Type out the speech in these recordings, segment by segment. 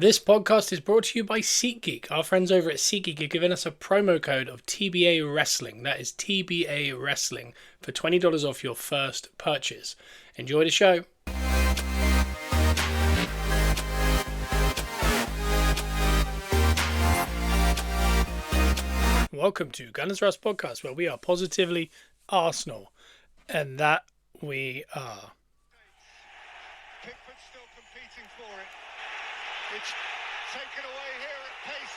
This podcast is brought to you by SeatGeek. Our friends over at SeatGeek are giving us a promo code of TBA Wrestling. That is TBA Wrestling for $20 off your first purchase. Enjoy the show. Welcome to Gunners Rust Podcast, where we are positively Arsenal. And that we are. Pickford's still competing for it. It's taken away here at pace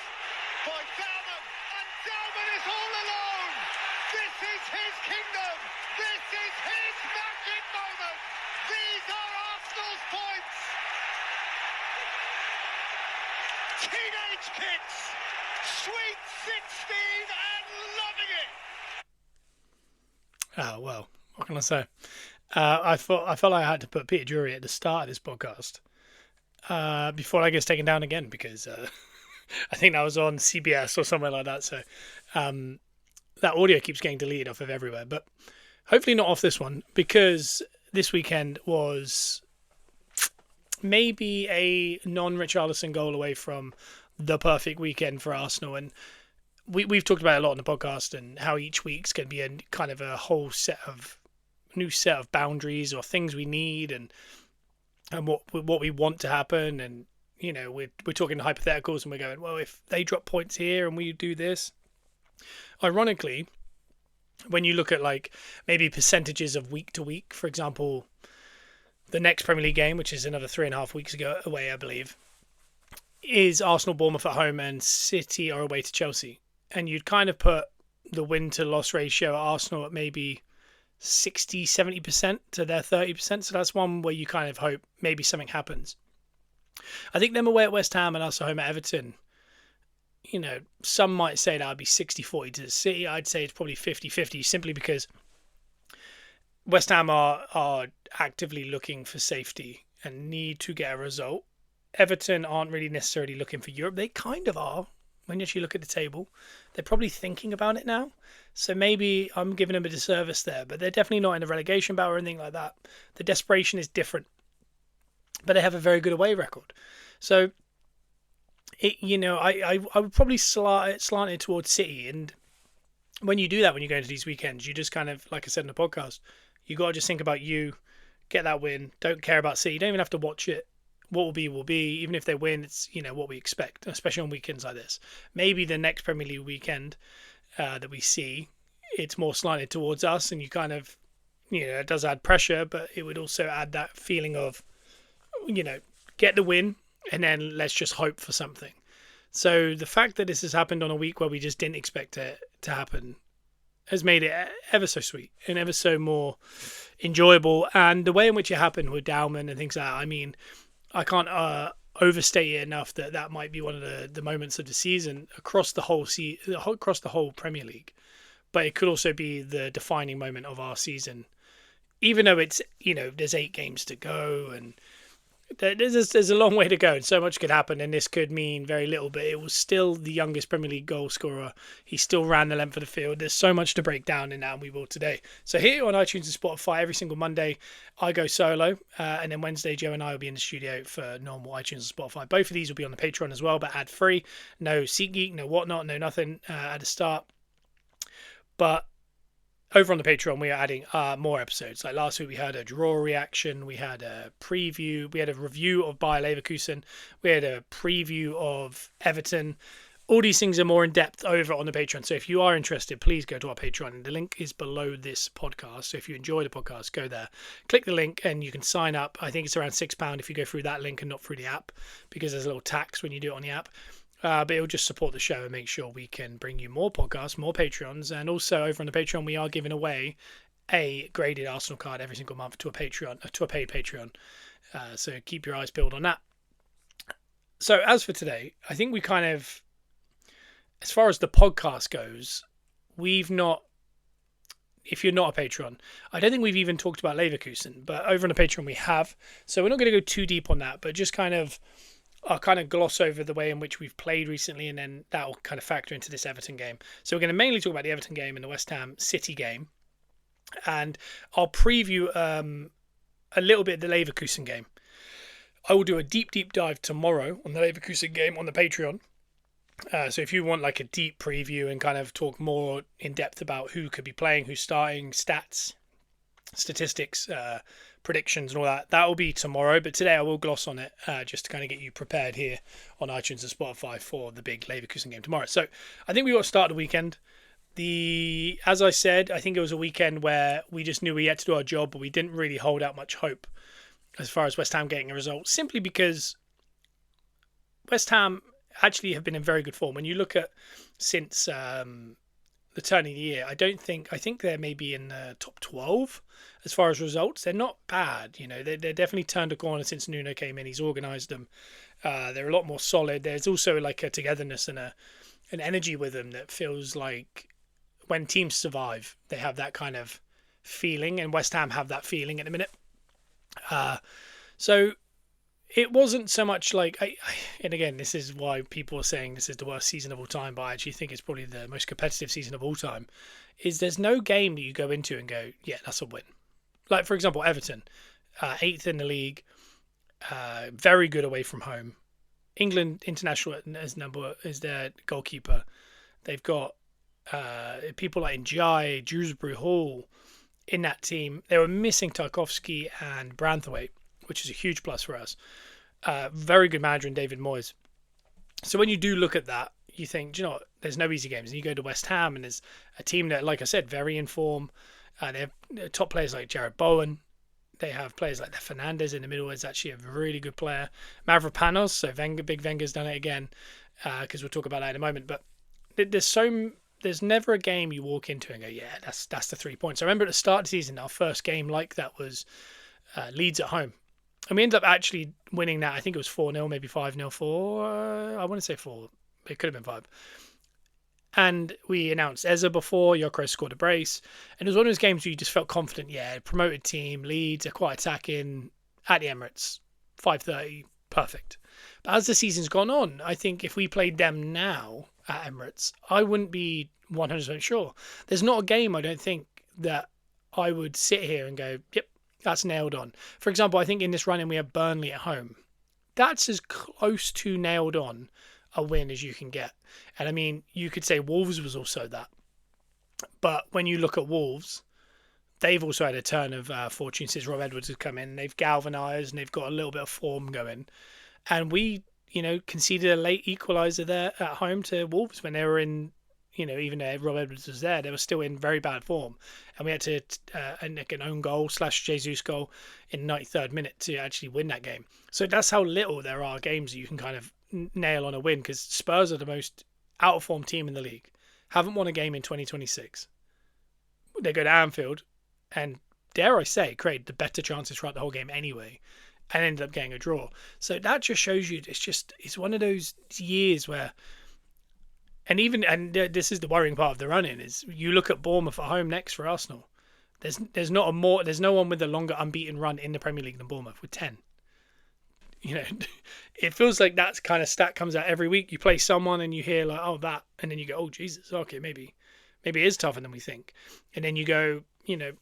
by Dowman, and Dowman is all alone. This is his kingdom. This is his magic moment. These are Arsenal's points. Teenage kicks, sweet 16 and loving it. Well, what can I say? I felt like I had to put Peter Drury at the start of this podcast before I get taken down again, because I think that was on CBS or somewhere like that. So that audio keeps getting deleted off of everywhere, but hopefully not off this one, because this weekend was maybe a non-Richarlison goal away from the perfect weekend for Arsenal. And we've talked about it a lot on the podcast, and how each week's going to be a kind of a whole new set of boundaries or things we need, and what we want to happen. And you know, we're talking hypotheticals, and we're going, well, if they drop points here and we do this. Ironically, when you look at like maybe percentages of week to week, for example, the next Premier League game, which is another 3.5 weeks away, I believe, is Arsenal Bournemouth at home and City are away to Chelsea. And you'd kind of put the win to loss ratio at Arsenal at maybe 60-70% to their 30%. So that's one where you kind of hope maybe something happens. I think them away at West Ham and us at home at Everton, you know, some might say that would be 60-40 to the City. I'd say it's probably 50-50, simply because West Ham are actively looking for safety and need to get a result. Everton aren't really necessarily looking for Europe. They kind of are. When you actually look at the table, they're probably thinking about it now. So maybe I'm giving them a disservice there, but they're definitely not in a relegation battle or anything like that. The desperation is different, but they have a very good away record. So, I would probably slant it towards City. And when you do that, when you go into these weekends, you just kind of, like I said in the podcast, you got to just think about you, get that win, don't care about City. You don't even have to watch it. What will be, will be. Even if they win, it's, what we expect, especially on weekends like this. Maybe the next Premier League weekend that we see, it's more slanted towards us, and you kind of, it does add pressure, but it would also add that feeling of, get the win, and then let's just hope for something. So the fact that this has happened on a week where we just didn't expect it to happen has made it ever so sweet and ever so more enjoyable. And the way in which it happened with Dowman and things like that, I mean, I can't overstate it enough that might be one of the moments of the season across the whole Premier League. But it could also be the defining moment of our season, even though it's, there's 8 games to go and there's a long way to go and so much could happen, and this could mean very little, but it was still the youngest Premier League goal scorer. He still ran the length of the field. There's so much to break down in that, and we will today. So here on iTunes and Spotify, every single Monday, I go solo, and then Wednesday, Joe and I will be in the studio for normal iTunes and Spotify. Both of these will be on the Patreon as well, but ad-free. No SeatGeek, no whatnot, no nothing at the start. But over on the Patreon, we are adding more episodes. Like last week, we had a draw reaction, we had a preview, we had a review of Bayer Leverkusen, we had a preview of Everton. All these things are more in depth over on the Patreon. So if you are interested, please go to our Patreon. The link is below this podcast. So if you enjoy the podcast, go there, click the link, and you can sign up. I think it's around £6 if you go through that link and not through the app, because there's a little tax when you do it on the app. But it'll just support the show and make sure we can bring you more podcasts, more Patreons. And also over on the Patreon, we are giving away a graded Arsenal card every single month to a paid Patreon. So keep your eyes peeled on that. So as for today, I think we kind of, as far as the podcast goes, we've not, if you're not a patron, I don't think we've even talked about Leverkusen, but over on the Patreon we have. So we're not going to go too deep on that, but just I'll kind of gloss over the way in which we've played recently, and then that will kind of factor into this Everton game. So we're going to mainly talk about the Everton game and the West Ham City game, and I'll preview a little bit of the Leverkusen game. I will do a deep dive tomorrow on the Leverkusen game on the Patreon. So if you want like a deep preview and kind of talk more in depth about who could be playing, who's starting, stats, statistics, predictions and all that, that will be tomorrow. But today I will gloss on it just to kind of get you prepared here on iTunes and Spotify for the big Leverkusen game tomorrow. So I think we got to start the weekend. As I said, I think it was a weekend where we just knew we had to do our job, but we didn't really hold out much hope as far as West Ham getting a result, simply because West Ham actually have been in very good form. When you look at since the turn of the year, I think they're maybe in the top 12 as far as results. They're not bad, they're definitely turned a corner since Nuno came in. He's organised them. They're a lot more solid. There's also like a togetherness and an energy with them that feels like when teams survive, they have that kind of feeling, and West Ham have that feeling at the minute. So it wasn't so much like, and again, this is why people are saying this is the worst season of all time, but I actually think it's probably the most competitive season of all time, is there's no game that you go into and go, yeah, that's a win. Like, for example, Everton, 8th in the league, very good away from home. England international is their goalkeeper. They've got people like Njai, Dewsbury Hall in that team. They were missing Tarkovsky and Branthwaite, which is a huge plus for us. Very good manager in David Moyes. So when you do look at that, you think, do you know what? There's no easy games. And you go to West Ham, and there's a team that, like I said, very in form. They have top players like Jared Bowen. They have players like Fernandez in the middle is actually a really good player. Mavropanos, so Big Wenger's done it again, because we'll talk about that in a moment. But there's never a game you walk into and go, yeah, that's the 3 points. I remember at the start of the season, our first game like that was Leeds at home. And we ended up actually winning that. I think it was 4-0, maybe 5-0, 4. I want to say 4. It could have been 5. And we announced Eza before. Yokro scored a brace. And it was one of those games where you just felt confident. Yeah, promoted team, Leeds are quite attacking at the Emirates. 5:30, perfect. But as the season's gone on, I think if we played them now at Emirates, I wouldn't be 100% sure. There's not a game, I don't think, that I would sit here and go, yep, that's nailed on. For example, I think in this run-in we have Burnley at home. That's as close to nailed on a win as you can get. And I mean, you could say Wolves was also that. But when you look at Wolves, they've also had a turn of fortune since Rob Edwards has come in. They've galvanised and they've got a little bit of form going. And we, conceded a late equaliser there at home to Wolves when they were in, even though Rob Edwards was there, they were still in very bad form. And we had to nick an own goal / Jesus goal in the 93rd minute to actually win that game. So that's how little there are games that you can kind of nail on a win, because Spurs are the most out of form team in the league. Haven't won a game in 2026. They go to Anfield and, dare I say, create the better chances throughout the whole game anyway, and ended up getting a draw. So that just shows you it's one of those years where, and this is the worrying part of the run-in, is you look at Bournemouth at home next for Arsenal. There's no one with a longer unbeaten run in the Premier League than Bournemouth with 10. It feels like that kind of stat comes out every week. You play someone and you hear like, oh, that, and then you go, oh, Jesus, okay, maybe it is tougher than we think. And then you go,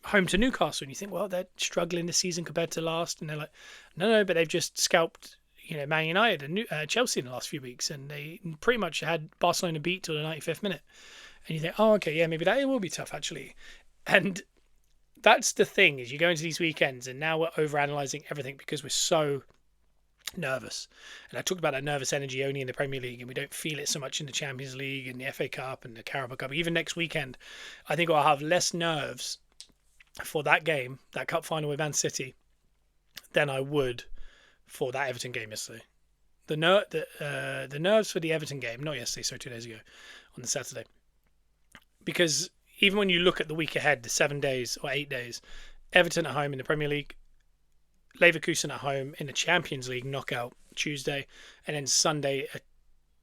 home to Newcastle and you think, well, they're struggling this season compared to last. And they're like, no, but they've just scalped, Man United and Chelsea in the last few weeks. And they pretty much had Barcelona beat till the 95th minute. And you think, oh, okay, yeah, maybe that will be tough, actually. And that's the thing, is you go into these weekends and now we're overanalyzing everything because we're so nervous. And I talked about that nervous energy only in the Premier League, and we don't feel it so much in the Champions League and the FA Cup and the Carabao Cup. Even next weekend, I think I'll have less nerves for that game, that cup final with Man City, than I would for that Everton game yesterday. The nerves for the Everton game, not yesterday, so 2 days ago, on the Saturday. Because even when you look at the week ahead, the 7 days or 8 days, Everton at home in the Premier League, Leverkusen at home in the Champions League knockout Tuesday, and then Sunday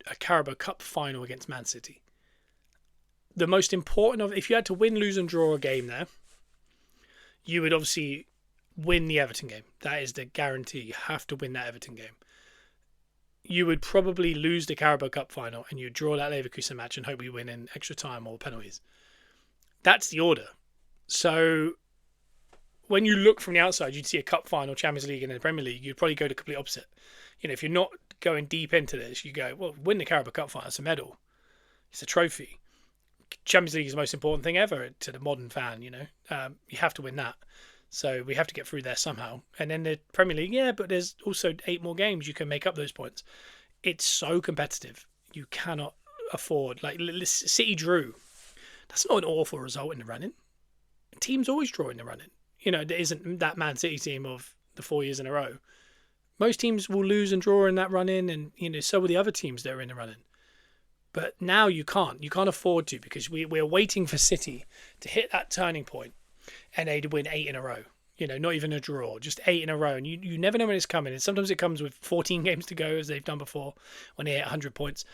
a Carabao Cup final against Man City. The most important of, if you had to win, lose and draw a game there, you would obviously win the Everton game. That is the guarantee. You have to win that Everton game. You would probably lose the Carabao Cup final and you draw that Leverkusen match and hope we win in extra time or penalties. That's the order. So when you look from the outside, you'd see a cup final, Champions League, and then the Premier League. You'd probably go the complete opposite. If you're not going deep into this, you go, well, win the Carabao Cup final. It's a medal. It's a trophy. Champions League is the most important thing ever to the modern fan. You have to win that. So we have to get through there somehow. And then the Premier League, yeah, but there's also 8 more games. You can make up those points. It's so competitive. You cannot afford. Like, City drew. That's not an awful result in the running. Teams always draw in the running. There isn't that Man City team of the 4 years in a row. Most teams will lose and draw in that run-in, and so will the other teams that are in the run-in. But now you can't. You can't afford to, because we're waiting for City to hit that turning point and they'd win 8 in a row. Not even a draw, just 8 in a row. And you never know when it's coming. And sometimes it comes with 14 games to go, as they've done before, when they hit 100 points.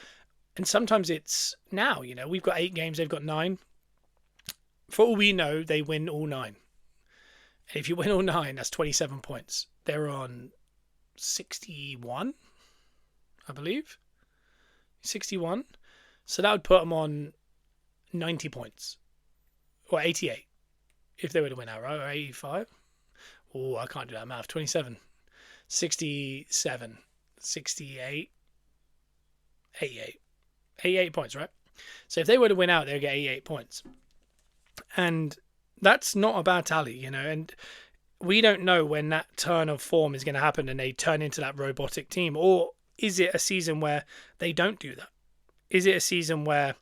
And sometimes it's now, we've got 8 games, they've got 9. For all we know, they win all 9. And if you win all 9, that's 27 points. They're on 61, I believe. 61. So that would put them on 90 points. Or 88. If they were to win outright, or 85. Oh, I can't do that math. 27. 67. 68. 88. 88 points, right? So if they were to win out, they would get 88 points. And that's not a bad tally, and we don't know when that turn of form is going to happen and they turn into that robotic team. Or is it a season where they don't do that? Is it a season where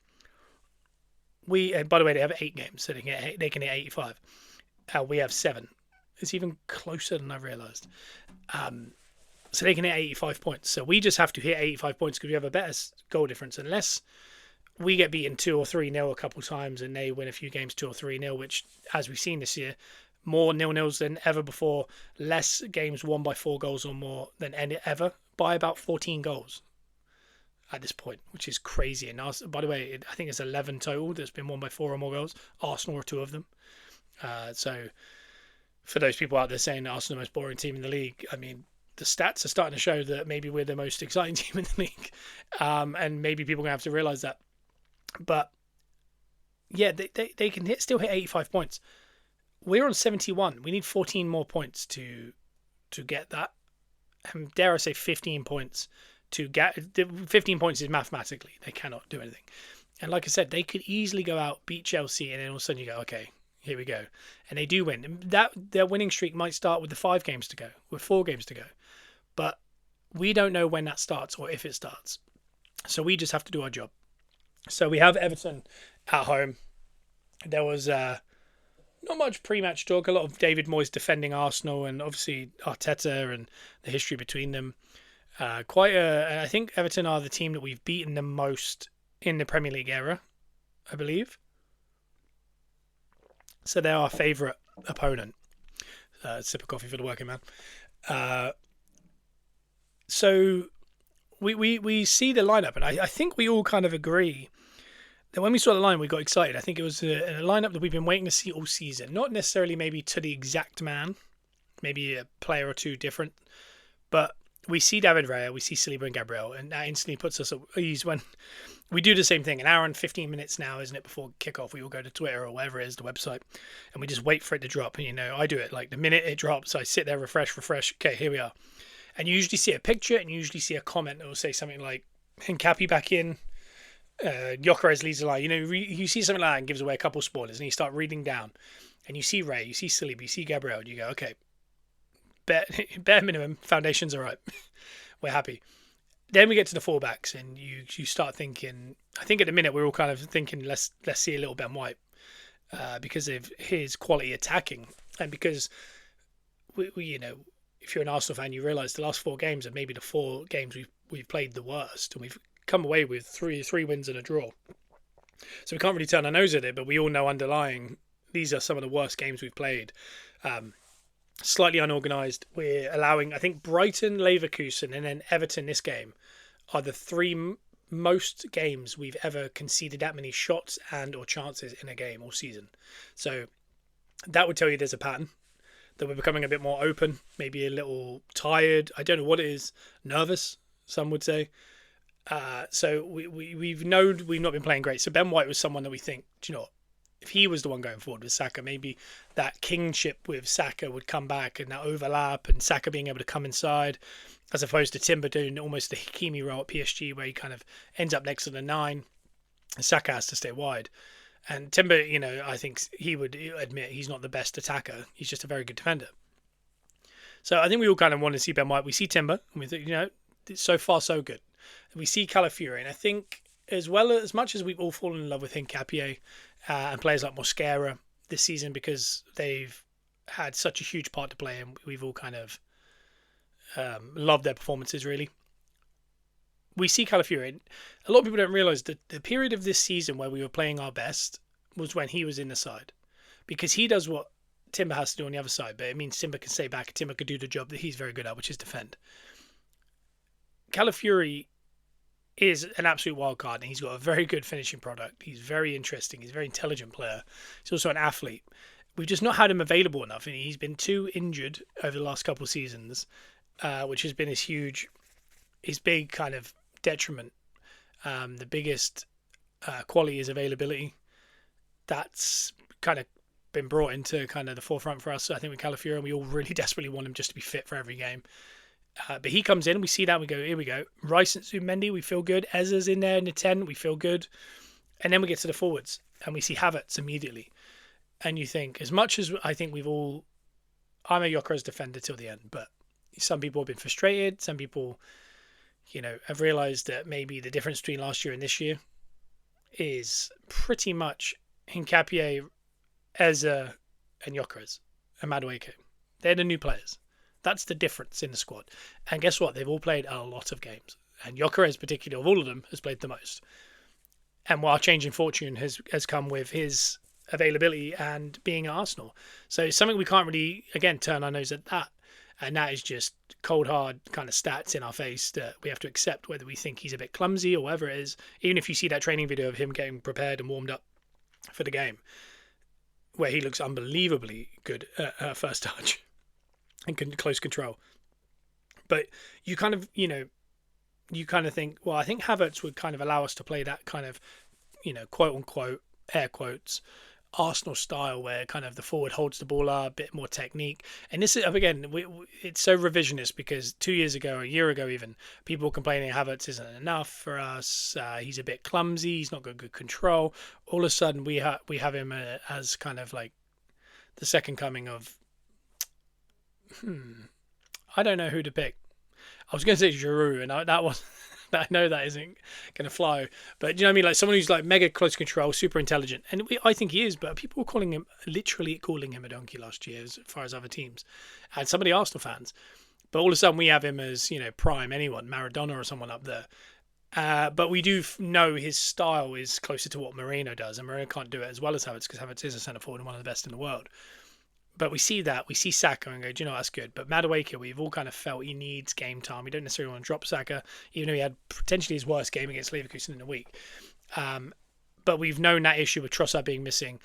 by the way, they have 8 games, so they can hit 85. We have 7. It's even closer than I realised. So they can hit 85 points. So we just have to hit 85 points because we have a better goal difference, unless we get beaten 2 or 3-0 a couple times and they win a few games 2 or 3-0, which, as we've seen this year, more 0-0s than ever before, less games won by 4 goals or more than ever, by about 14 goals at this point, which is crazy. And by the way, I think it's 11 total that's been won by 4 or more goals. Arsenal are 2 of them. So for those people out there saying that Arsenal are the most boring team in the league, I mean, the stats are starting to show that maybe we're the most exciting team in the league. And maybe people are going to have to realise that. But yeah, they can still hit 85 points. We're on 71. We need 14 more points to get that. And dare I say 15 points to get. 15 points is mathematically, they cannot do anything. And like I said, they could easily go out, beat Chelsea, and then all of a sudden you go, okay, here we go. And they do win. Their winning streak might start with the 5 games to go, with 4 games to go. But we don't know when that starts or if it starts. So we just have to do our job. So we have Everton at home. There was not much pre-match talk. A lot of David Moyes defending Arsenal, and obviously Arteta and the history between them. I think Everton are the team that we've beaten the most in the Premier League era, I believe. So they're our favourite opponent. Sip of coffee for the working man. So we see the lineup, and I think we all kind of agree that when we saw the line, we got excited. I think it was a lineup that we've been waiting to see all season. Not necessarily maybe to the exact man, maybe a player or two different, but we see David Raya, we see Saliba and Gabriel, and that instantly puts us at ease when we do the same thing. An hour and 15 minutes now, isn't it, before kickoff? We all go to Twitter or whatever it is, the website, and we just wait for it to drop. And, I do it like the minute it drops, I sit there, refresh. Okay, here we are. And you usually see a picture and you usually see a comment that will say something like, Hincapi back in, Gyökeres leads the line. You see something like that and gives away a couple of spoilers, and you start reading down, and you see Ray, you see Saliba, you see Gabriel, and you go, okay, bare minimum, foundations are right. We're happy. Then we get to the fullbacks, and you start thinking. I think at the minute we're all kind of thinking, let's see a little Ben White, because of his quality attacking, and because we if you're an Arsenal fan, you realise the last 4 games are maybe the 4 games we've played the worst, and we've come away with three wins and a draw. So we can't really turn our nose at it, but we all know underlying these are some of the worst games we've played. Slightly unorganised. We're allowing, I think, Brighton, Leverkusen, and then Everton this game are the 3 most games we've ever conceded that many shots and or chances in a game all season. So that would tell you there's a pattern, that we're becoming a bit more open, maybe a little tired. I don't know what it is. Nervous, some would say. So we've known we've not been playing great. So Ben White was someone that we think, do you know what? if he was the one going forward with Saka, maybe that kingship with Saka would come back and that overlap and Saka being able to come inside, as opposed to Timber doing almost the Hakimi role at PSG where he kind of ends up next to the 9 and Saka has to stay wide. And Timber, I think he would admit he's not the best attacker. He's just a very good defender. So I think we all kind of want to see Ben White. We see Timber, and we think, so far so good. We see Calafiori, and I think as much as we've all fallen in love with Hincapié and players like Mosquera this season because they've had such a huge part to play, and we've all kind of loved their performances, really. We see Calafiori. A lot of people don't realise that the period of this season where we were playing our best was when he was in the side. Because he does what Timber has to do on the other side, but it means Timber can stay back and Timber can do the job that he's very good at, which is defend. Calafiori is an absolute wild card, and he's got a very good finishing product. He's very interesting. He's a very intelligent player. He's also an athlete. We've just not had him available enough, and he's been too injured over the last couple of seasons, which has been his big kind of detriment. The biggest quality is availability. That's kind of been brought into kind of the forefront for us. So I think with Calafiori, and we all really desperately want him just to be fit for every game. But he comes in, we see that, we go, here we go. Rice and Zubimendi, we feel good. Eza's in there in the 10, we feel good. And then we get to the forwards, and we see Havertz immediately. And you think, as much as I think I'm a Gyökeres defender till the end, but some people have been frustrated. Some people, have realised that maybe the difference between last year and this year is pretty much Hincapié, Eza, and Gyökeres and Madueke. They're the new players. That's the difference in the squad. And guess what? They've all played a lot of games. And Gyökeres, particularly of all of them, has played the most. And while change in fortune has come with his availability and being at Arsenal. So it's something we can't really, again, turn our nose at that. And that is just cold, hard kind of stats in our face that we have to accept, whether we think he's a bit clumsy or whatever it is. Even if you see that training video of him getting prepared and warmed up for the game, where he looks unbelievably good at first touch and close control. But you kind of, think, well, I think Havertz would kind of allow us to play that kind of, quote unquote, air quotes, Arsenal style where kind of the forward holds the ball up, a bit more technique. And this is, again, it's so revisionist because 2 years ago, a year ago even, people were complaining Havertz isn't enough for us. He's a bit clumsy. He's not got good control. All of a sudden, we have him as kind of like the second coming of, I don't know who to pick. I was going to say Giroud, and I know that isn't going to fly. But do you know what I mean? Like someone who's like mega close control, super intelligent. And I think he is, but people were literally calling him a donkey last year as far as other teams. And some of the Arsenal fans. But all of a sudden we have him as, prime anyone, Maradona or someone up there. But we do know his style is closer to what Moreno does. And Moreno can't do it as well as Havertz because Havertz is a centre forward and one of the best in the world. But we see Saka and go, do you know, that's good. But Madueke, we've all kind of felt he needs game time. We don't necessarily want to drop Saka, even though he had potentially his worst game against Leverkusen in a week. But we've known that issue with Trossard being missing,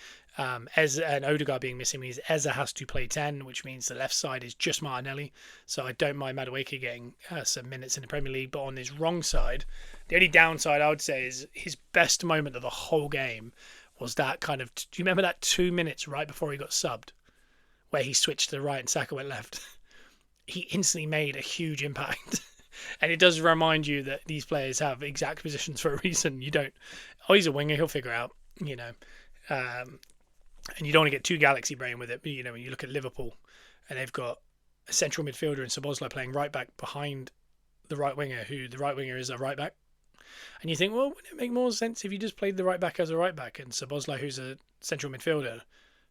Eza and Odegaard being missing means Eza has to play 10, which means the left side is just Martinelli. So I don't mind Madueke getting some minutes in the Premier League. But on his wrong side, the only downside I would say is his best moment of the whole game was that kind of, do you remember that 2 minutes right before he got subbed? Where he switched to the right and Saka went left. He instantly made a huge impact. And it does remind you that these players have exact positions for a reason. You don't, he's a winger, he'll figure it out, and you don't want to get too galaxy brain with it. But, when you look at Liverpool and they've got a central midfielder in Szoboszlai playing right back behind the right winger, who the right winger is a right back. And you think, well, wouldn't it make more sense if you just played the right back as a right back and Szoboszlai, who's a central midfielder,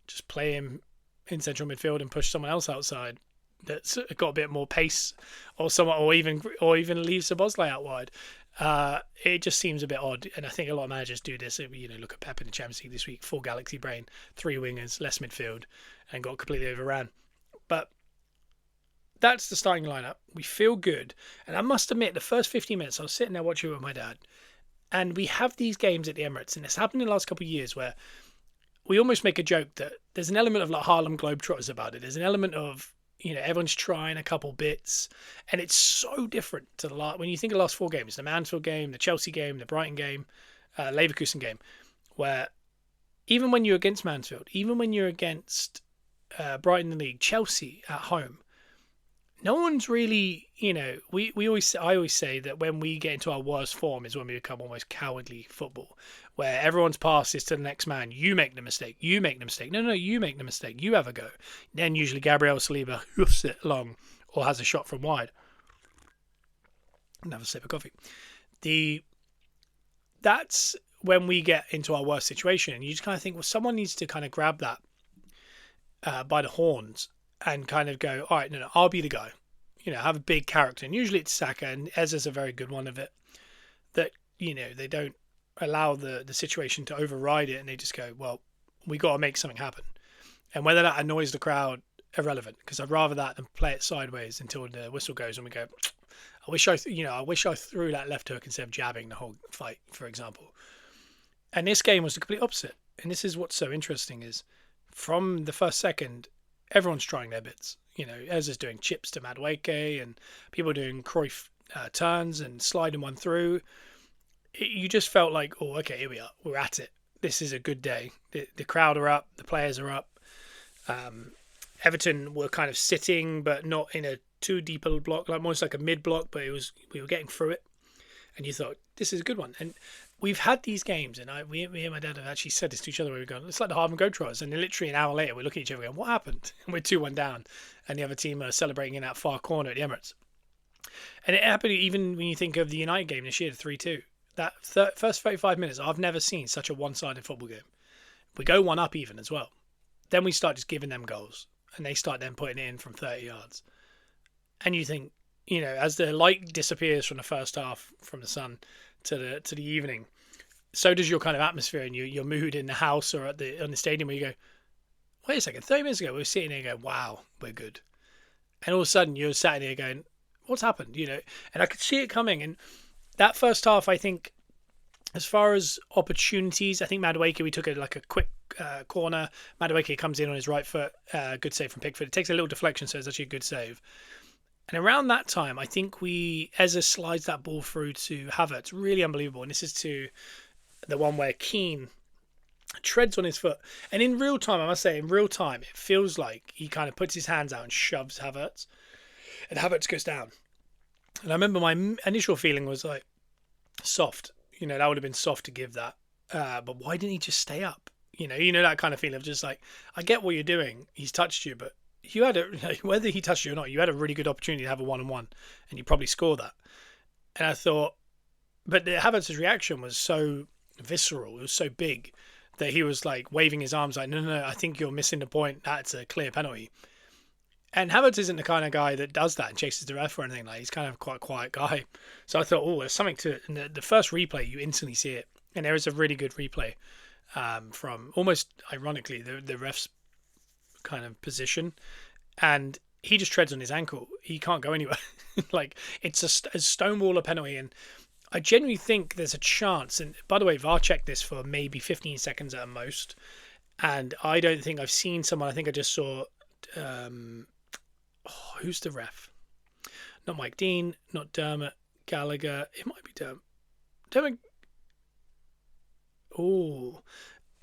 just play him in central midfield and push someone else outside that's got a bit more pace, or even leave Szoboszlai out wide. It just seems a bit odd, and I think a lot of managers do this. Look at Pep in the Champions League this week, full galaxy brain, 3 wingers, less midfield, and got completely overran. But that's the starting lineup. We feel good, and I must admit, the first 15 minutes, I was sitting there watching with my dad, and we have these games at the Emirates, and it's happened in the last couple of years where we almost make a joke that there's an element of like Harlem Globetrotters about it. There's an element of, everyone's trying a couple bits. And it's so different to when you think of the last 4 games, the Mansfield game, the Chelsea game, the Brighton game, Leverkusen game, where even when you're against Mansfield, even when you're against Brighton in the league, Chelsea at home, no one's really, I always say that when we get into our worst form is when we become almost cowardly football, where everyone's pass is to the next man. You make the mistake. You make the mistake. No, you make the mistake. You have a go. Then usually Gabriel Saliba hoofs it long or has a shot from wide. Another sip of coffee. That's when we get into our worst situation, and you just kind of think, well, someone needs to kind of grab that by the horns and kind of go, all right, no, I'll be the guy. Have a big character. And usually it's Saka, and Eze's a very good one of it. That, they don't allow the situation to override it, and they just go, well, we got to make something happen. And whether that annoys the crowd, irrelevant, because I'd rather that than play it sideways until the whistle goes and we go, I wish I threw that left hook instead of jabbing the whole fight, for example. And this game was the complete opposite. And this is what's so interesting is from the first second, everyone's trying their bits. Ezra's doing chips to Madueke and people doing Cruyff turns and sliding one through. You just felt like, oh, okay, here we are. We're at it. This is a good day. The crowd are up. The players are up. Everton were kind of sitting, but not in a too deep a block, like almost like a mid block, but we were getting through it. And you thought, this is a good one. And we've had these games, and me and my dad have actually said this to each other, where we're going, it's like the Harvard Globetrotters, and then literally an hour later, we're looking at each other going, what happened? And we're 2-1 down, and the other team are celebrating in that far corner at the Emirates. And it happened even when you think of the United game this year, the 3-2. That first 35 minutes, I've never seen such a one-sided football game. We go one up even as well. Then we start just giving them goals, and they start then putting it in from 30 yards. And you think, as the light disappears from the first half, from the sun to the evening, so does your kind of atmosphere and your mood in the house or on the stadium, where you go, wait a second, 30 minutes ago we were sitting here going, wow, we're good. And all of a sudden you're sat here going, what's happened? And I could see it coming. And that first half, I think, as far as opportunities, I think Madueke, we took a quick corner. Madueke comes in on his right foot, good save from Pickford. It takes a little deflection, so it's actually a good save. And around that time, I think Eze slides that ball through to Havertz, really unbelievable. And this is to the one where Keane treads on his foot. And in real time, I must say, it feels like he kind of puts his hands out and shoves Havertz. And Havertz goes down. And I remember my initial feeling was like, soft. That would have been soft to give that. But why didn't he just stay up? That kind of feeling of just like, I get what you're doing. He's touched you, but you had whether he touched you or not, you had a really good opportunity to have a 1-on-1, and you probably score that. And I thought, but Havertz's reaction was so visceral, it was so big, that he was like waving his arms like, no, I think you're missing the point. That's a clear penalty. And Havertz isn't the kind of guy that does that and chases the ref or anything. Like, he's kind of quite a quiet guy. So I thought, oh, there's something to it. And the first replay, you instantly see it. And there is a really good replay from almost ironically the ref's kind of position, and he just treads on his ankle. He can't go anywhere. Like, it's a stonewaller penalty, and I genuinely think there's a chance. And by the way, VAR checked this for maybe 15 seconds at most, and I don't think I've seen someone. I think I just saw who's the ref? Not Mike Dean, not Dermot Gallagher. It might be Dermot. Oh,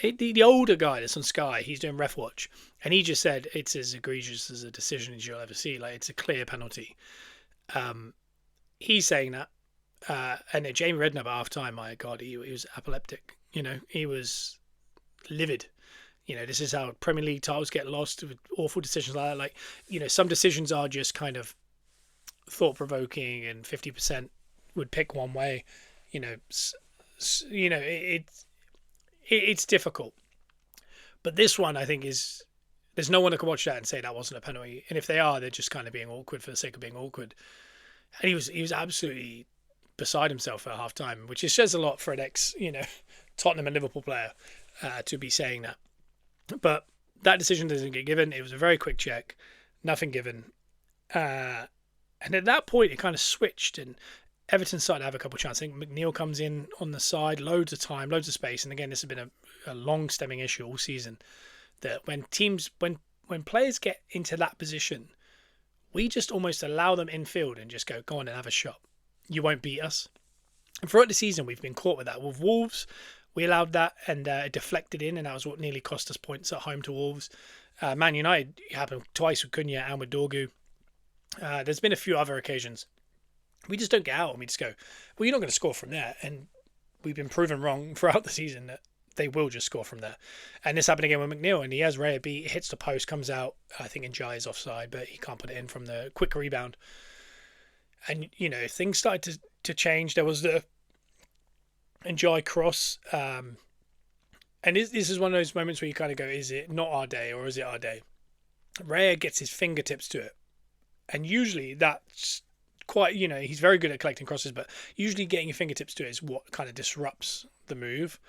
the older guy that's on Sky, he's doing ref watch, and he just said it's as egregious as a decision as you'll ever see. Like, it's a clear penalty. He's saying that, and then Jamie Redknapp at half time, my God, he was epileptic. He was livid. This is how Premier League titles get lost with awful decisions like that. Like, some decisions are just kind of thought provoking, and 50% would pick one way. It's difficult. But this one, I think, there's no one that can watch that and say that wasn't a penalty. And if they are, they're just kind of being awkward for the sake of being awkward. And he was absolutely beside himself at half time, which says a lot for an ex, Tottenham and Liverpool player to be saying that. But that decision doesn't get given. It was a very quick check, nothing given. And at that point, it kind of switched, and Everton started to have a couple of chances. I think McNeil comes in on the side, loads of time, loads of space. And again, this has been a long stemming issue all season, that when players get into that position, we just almost allow them infield and just go on and have a shot. You won't beat us. And throughout the season, we've been caught with that. With Wolves, We allowed that, and it deflected in, and that was what nearly cost us points at home to Wolves. Man United, it happened twice with Cunha and with Dorgu. There's been a few other occasions. We just don't get out and we just go, well, you're not going to score from there. And we've been proven wrong throughout the season that they will just score from there. And this happened again with McNeil, and he has Raya beat, hits the post, comes out. I think Njai is offside, but he can't put it in from the quick rebound. And, things started to change. There was the Njai cross. And this is one of those moments where you kind of go, is it not our day or is it our day? Raya gets his fingertips to it. And usually that's quite, he's very good at collecting crosses, but usually getting your fingertips to it is what kind of disrupts the move.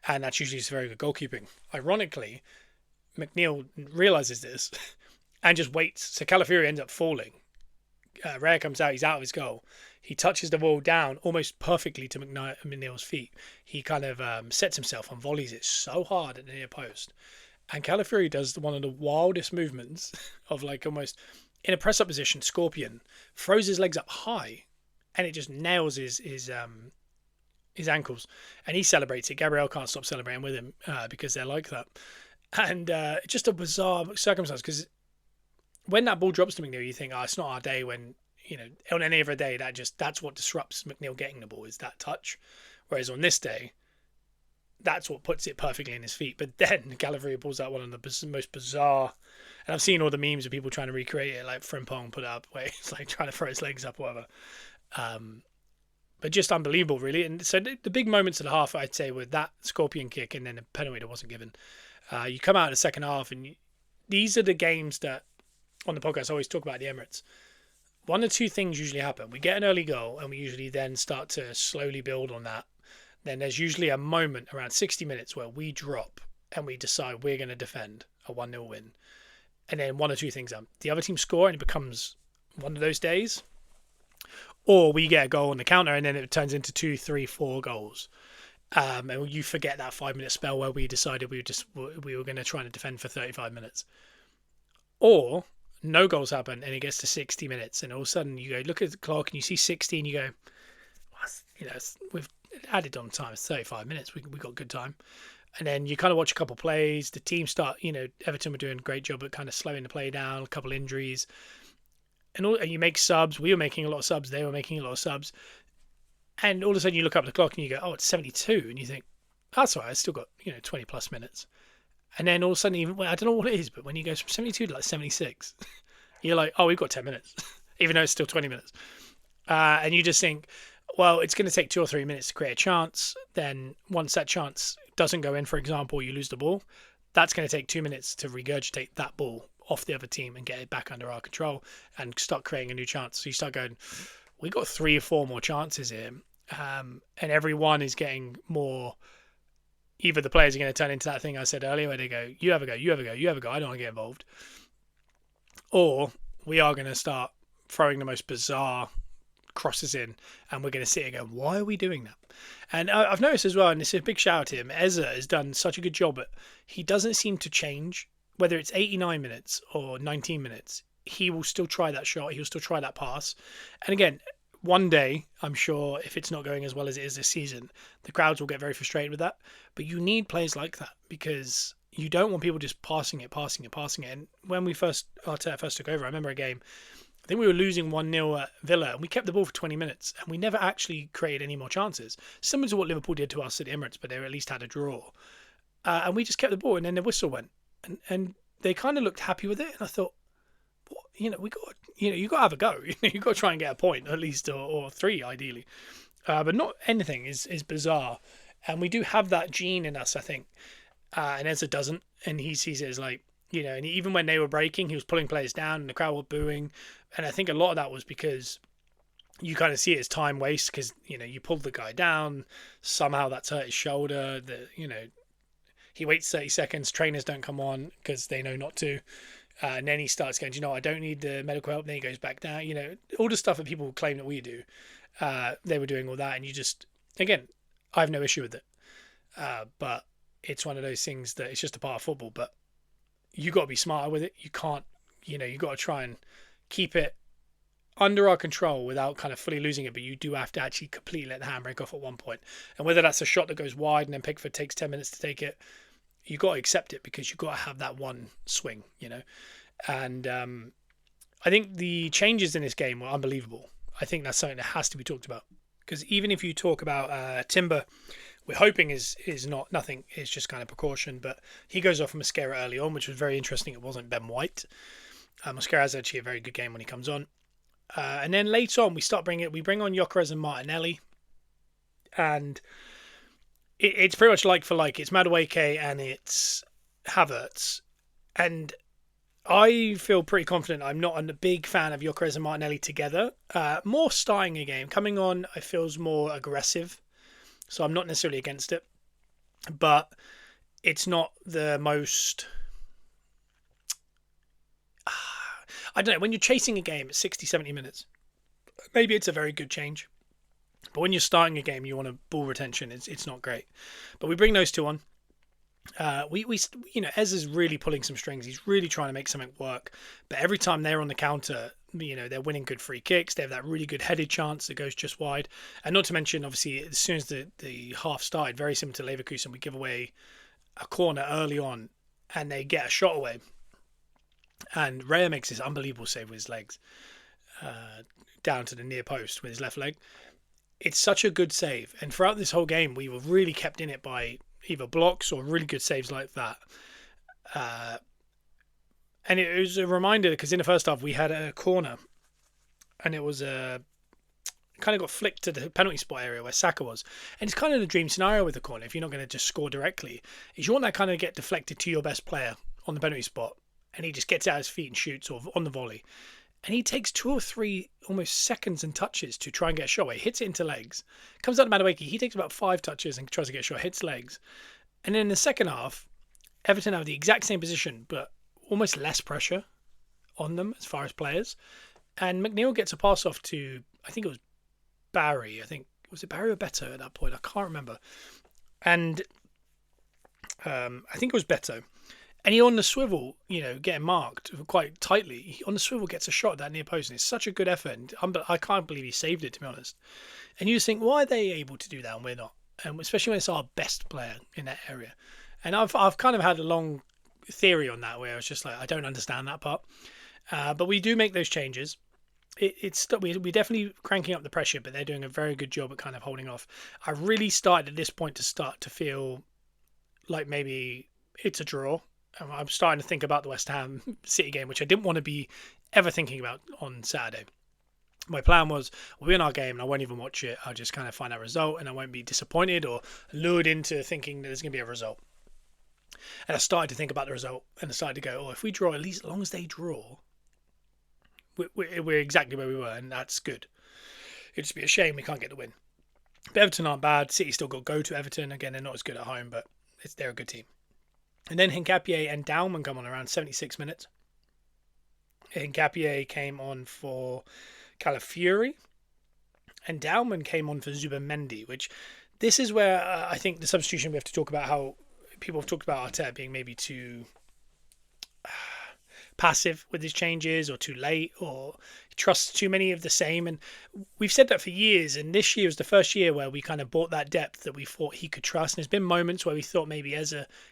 And that's usually just very good goalkeeping. Ironically, McNeil realises this and just waits. So Calafiori ends up falling. Raya comes out, he's out of his goal. He touches the ball down almost perfectly to McNeil's feet. He kind of sets himself and volleys it so hard at the near post. And Calafiori does one of the wildest movements of like almost in a press-up position, Scorpion, throws his legs up high and it just nails his ankles. And he celebrates it. Gabriel can't stop celebrating with him because they're like that. And just a bizarre circumstance because when that ball drops to McNeil, you think, it's not our day when, on any other day, that's what disrupts McNeil getting the ball is that touch. Whereas on this day, that's what puts it perfectly in his feet. But then Calafiori pulls out one of the most bizarre, and I've seen all the memes of people trying to recreate it, like Frimpong put it up, where he's like trying to throw his legs up or whatever. But just unbelievable, really. And so the big moments of the half, I'd say, were that Scorpion kick and then a penalty that wasn't given. You come out in the second half, and these are the games that, on the podcast, I always talk about the Emirates. One or two things usually happen. We get an early goal, and we usually then start to slowly build on that. Then there's usually a moment around 60 minutes where we drop and we decide we're going to defend a 1-0 win. And then one or two things happen. The other team score and it becomes one of those days. Or we get a goal on the counter and then it turns into 2, 3, 4 goals. And you forget that 5-minute spell where we decided we were going to try to defend for 35 minutes. Or no goals happen and it gets to 60 minutes and all of a sudden you go look at the clock and you see 60 and you go, we've added on time. It's 35 minutes. We got good time. And then you kind of watch a couple of plays. The team start, Everton were doing a great job at kind of slowing the play down, a couple of injuries. And you make subs. We were making a lot of subs. They were making a lot of subs. And all of a sudden you look up at the clock and you go, it's 72. And you think, that's all right. I've still got, 20 plus minutes. And then all of a sudden, I don't know what it is, but when you go from 72 to like 76, you're like, we've got 10 minutes, even though it's still 20 minutes. And you just think, well, it's going to take 2 or 3 minutes to create a chance. Then once that chance doesn't go in, for example, you lose the ball. That's going to take 2 minutes to regurgitate that ball off the other team and get it back under our control and start creating a new chance. So you start going, we got 3 or 4 more chances here. And every one is getting more. Either the players are going to turn into that thing I said earlier where they go, you have a go, you have a go, you have a go, I don't want to get involved. Or we are going to start throwing the most bizarre crosses in and we're going to sit and go, why are we doing that? And I've noticed as well, and it's a big shout out to him, Eza has done such a good job, but he doesn't seem to change. Whether it's 89 minutes or 19 minutes, he will still try that shot, he will still try that pass. And again, one day, I'm sure if it's not going as well as it is this season, the crowds will get very frustrated with that. But you need players like that because you don't want people just passing it. And when Arteta first took over, I remember a game, I think we were losing 1-0 at Villa and we kept the ball for 20 minutes and we never actually created any more chances. Similar to what Liverpool did to us at Emirates, but they at least had a draw. And we just kept the ball and then the whistle went. And they kind of looked happy with it. And I thought, you got to have a go. You got to try and get a point at least, or 3 ideally. But not anything is bizarre. And we do have that gene in us, I think. And Eza doesn't. And he sees it as like, and even when they were breaking, he was pulling players down and the crowd were booing. And I think a lot of that was because you kind of see it as time waste because, you pulled the guy down. Somehow that's hurt his shoulder. He waits 30 seconds. Trainers don't come on because they know not to. And then he starts going, I don't need the medical help. Then he goes back down. All the stuff that people claim that we do. They were doing all that. And you just, again, I have no issue with it. But it's one of those things that it's just a part of football. But you got to be smarter with it. You can't, you got to try and keep it under our control without kind of fully losing it, but you do have to actually completely let the handbrake off at one point. And whether that's a shot that goes wide and then Pickford takes 10 minutes to take it, you got to accept it because you've got to have that one swing, you know. And I think the changes in this game were unbelievable. I think that's something that has to be talked about, because even if you talk about Timber, we're hoping is not nothing, is just kind of precaution, but he goes off from Mosquera early on, which was very interesting. It wasn't Ben White. Mosquera has actually a very good game when he comes on. And then later on, we bring on Gyökeres and Martinelli, and it's pretty much like for like. It's Madueke and it's Havertz, and I feel pretty confident. I'm not a big fan of Gyökeres and Martinelli together. More starting a game. Coming on, I feels more aggressive, so I'm not necessarily against it, but it's not the most. I don't know, when you're chasing a game at 60, 70 minutes, maybe it's a very good change. But when you're starting a game, you want a ball retention. It's not great. But we bring those two on. We Ez is really pulling some strings. He's really trying to make something work. But every time they're on the counter, they're winning good free kicks. They have that really good headed chance that goes just wide. And not to mention, obviously, as soon as the half started, very similar to Leverkusen, we give away a corner early on and they get a shot away. And Raya makes this unbelievable save with his legs down to the near post with his left leg. It's such a good save. And throughout this whole game, we were really kept in it by either blocks or really good saves like that. And it was a reminder, because in the first half, we had a corner and it was kind of got flicked to the penalty spot area where Saka was. And it's kind of the dream scenario with the corner, if you're not going to just score directly, is you want that kind of get deflected to your best player on the penalty spot. And he just gets out his feet and shoots, or on the volley. And he takes 2 or 3 almost seconds and touches to try and get a shot away. Hits it into legs. Comes out to Madueke. He takes about 5 touches and tries to get a shot. Hits legs. And then in the second half, Everton have the exact same position, but almost less pressure on them as far as players. And McNeil gets a pass off to, I think it was Barry. Was it Barry or Beto at that point? I can't remember. And I think it was Beto. And he on the swivel, getting marked quite tightly. He on the swivel gets a shot at that near post, and it's such a good effort. And I can't believe he saved it, to be honest. And you just think, why are they able to do that and we're not? And especially when it's our best player in that area. And I've kind of had a long theory on that, where I was just like, I don't understand that part. But we do make those changes. We're definitely cranking up the pressure, but they're doing a very good job at kind of holding off. I really started at this point to feel like maybe it's a draw. I'm starting to think about the West Ham City game, which I didn't want to be ever thinking about on Saturday. My plan was, we'll win our game and I won't even watch it. I'll just kind of find out result and I won't be disappointed or lured into thinking that there's going to be a result. And I started to think about the result and I started to go, if we draw, at least as long as they draw, we're exactly where we were, and that's good. It'd just be a shame we can't get the win. But Everton aren't bad. City still got to go to Everton. Again, they're not as good at home, but they're a good team. And then Hincapié and Dowman come on around 76 minutes. Hincapié came on for Calafiori, and Dowman came on for Zubamendi, which this is where I think the substitution, we have to talk about how people have talked about Arteta being maybe too passive with his changes, or too late, or he trusts too many of the same. And we've said that for years, and this year was the first year where we kind of bought that depth that we thought he could trust. And there's been moments where we thought maybe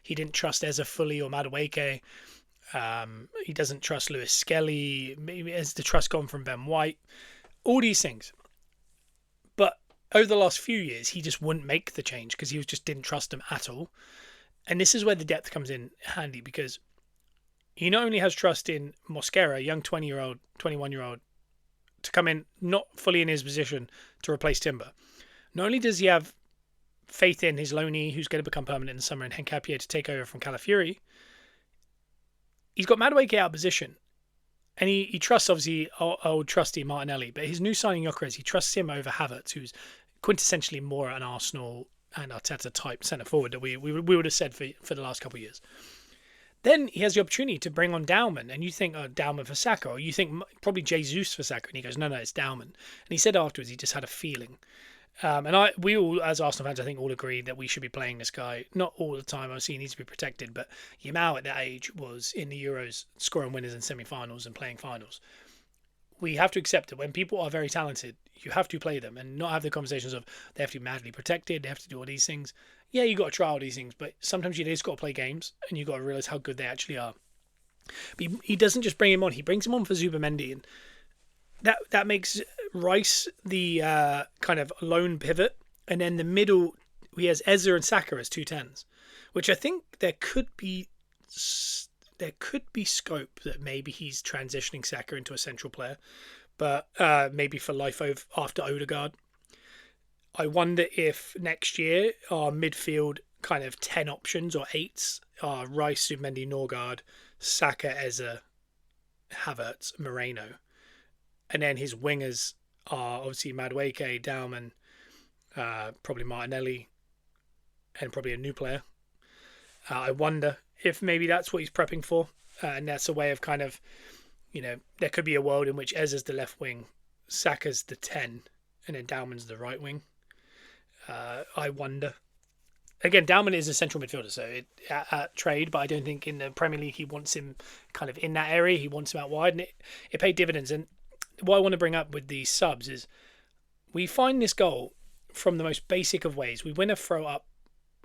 he didn't trust Eza fully, or Madueke. He doesn't trust Lewis Skelly. Maybe has the trust gone from Ben White? All these things. But over the last few years, he just wouldn't make the change because he just didn't trust them at all. And this is where the depth comes in handy, because he not only has trust in Mosquera, a young 20-year-old, 21-year-old, to come in not fully in his position to replace Timber. Not only does he have faith in his loanee, who's going to become permanent in the summer, and Hincapié to take over from Calafiori, he's got Madueke out of position. And he trusts, obviously, old trusty Martinelli, but his new signing, Gyökeres, he trusts him over Havertz, who's quintessentially more an Arsenal and Arteta type centre forward that we would have said for the last couple of years. Then he has the opportunity to bring on Dowman, and you think, Dowman for Saka, or you think probably Jesus for Saka, and he goes, no, it's Dowman. And he said afterwards he just had a feeling. And we all, as Arsenal fans, I think all agree that we should be playing this guy. Not all the time, obviously he needs to be protected, but Yamal at that age was in the Euros scoring winners in semi-finals and playing finals. we have to accept that when people are very talented, you have to play them and not have the conversations of they have to be madly protected, they have to do all these things. Yeah, you got to try all these things, but sometimes you just got to play games and you got to realize how good they actually are. But he doesn't just bring him on; he brings him on for Zubamendi, and that makes Rice the kind of lone pivot, and then the middle he has Ezra and Saka as 2 10s, which I think there could be scope that maybe he's transitioning Saka into a central player, but maybe for life after Odegaard. I wonder if next year our midfield kind of 10 options or 8s are Rice, Zubimendi, Norgard, Saka, Eza, Havertz, Moreno. And then his wingers are obviously Madueke, Dowman, probably Martinelli, and probably a new player. I wonder if maybe that's what he's prepping for. And that's a way of kind of, there could be a world in which Eza's the left wing, Saka's the 10, and then Dowman's the right wing. I wonder. Again, Dowman is a central midfielder, so at trade, but I don't think in the Premier League he wants him kind of in that area. He wants him out wide, and it paid dividends. And what I want to bring up with these subs is we find this goal from the most basic of ways. We win a throw up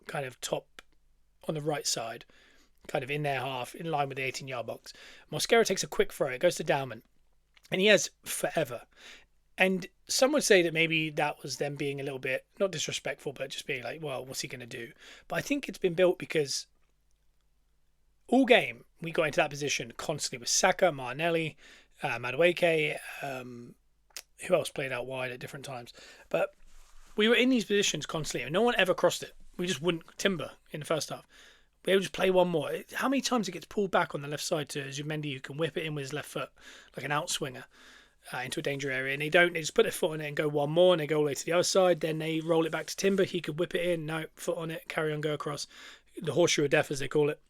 kind of top on the right side, kind of in their half, in line with the 18-yard box. Mosquera takes a quick throw. It goes to Dowman, and he has forever. And some would say that maybe that was them being a little bit, not disrespectful, but just being like, well, what's he going to do? But I think it's been built because all game we got into that position constantly with Saka, Martinelli, Madueke, who else played out wide at different times. But we were in these positions constantly, and no one ever crossed it. We just wouldn't timber in the first half. We would just play one more. How many times it gets pulled back on the left side to Zubimendi, who can whip it in with his left foot like an outswinger into a danger area, and they don't. They just put their foot on it and go one more, and they go all the way to the other side. Then they roll it back to Timber. He could whip it in. No, foot on it, carry on, go across. The horseshoe of death, as they call it.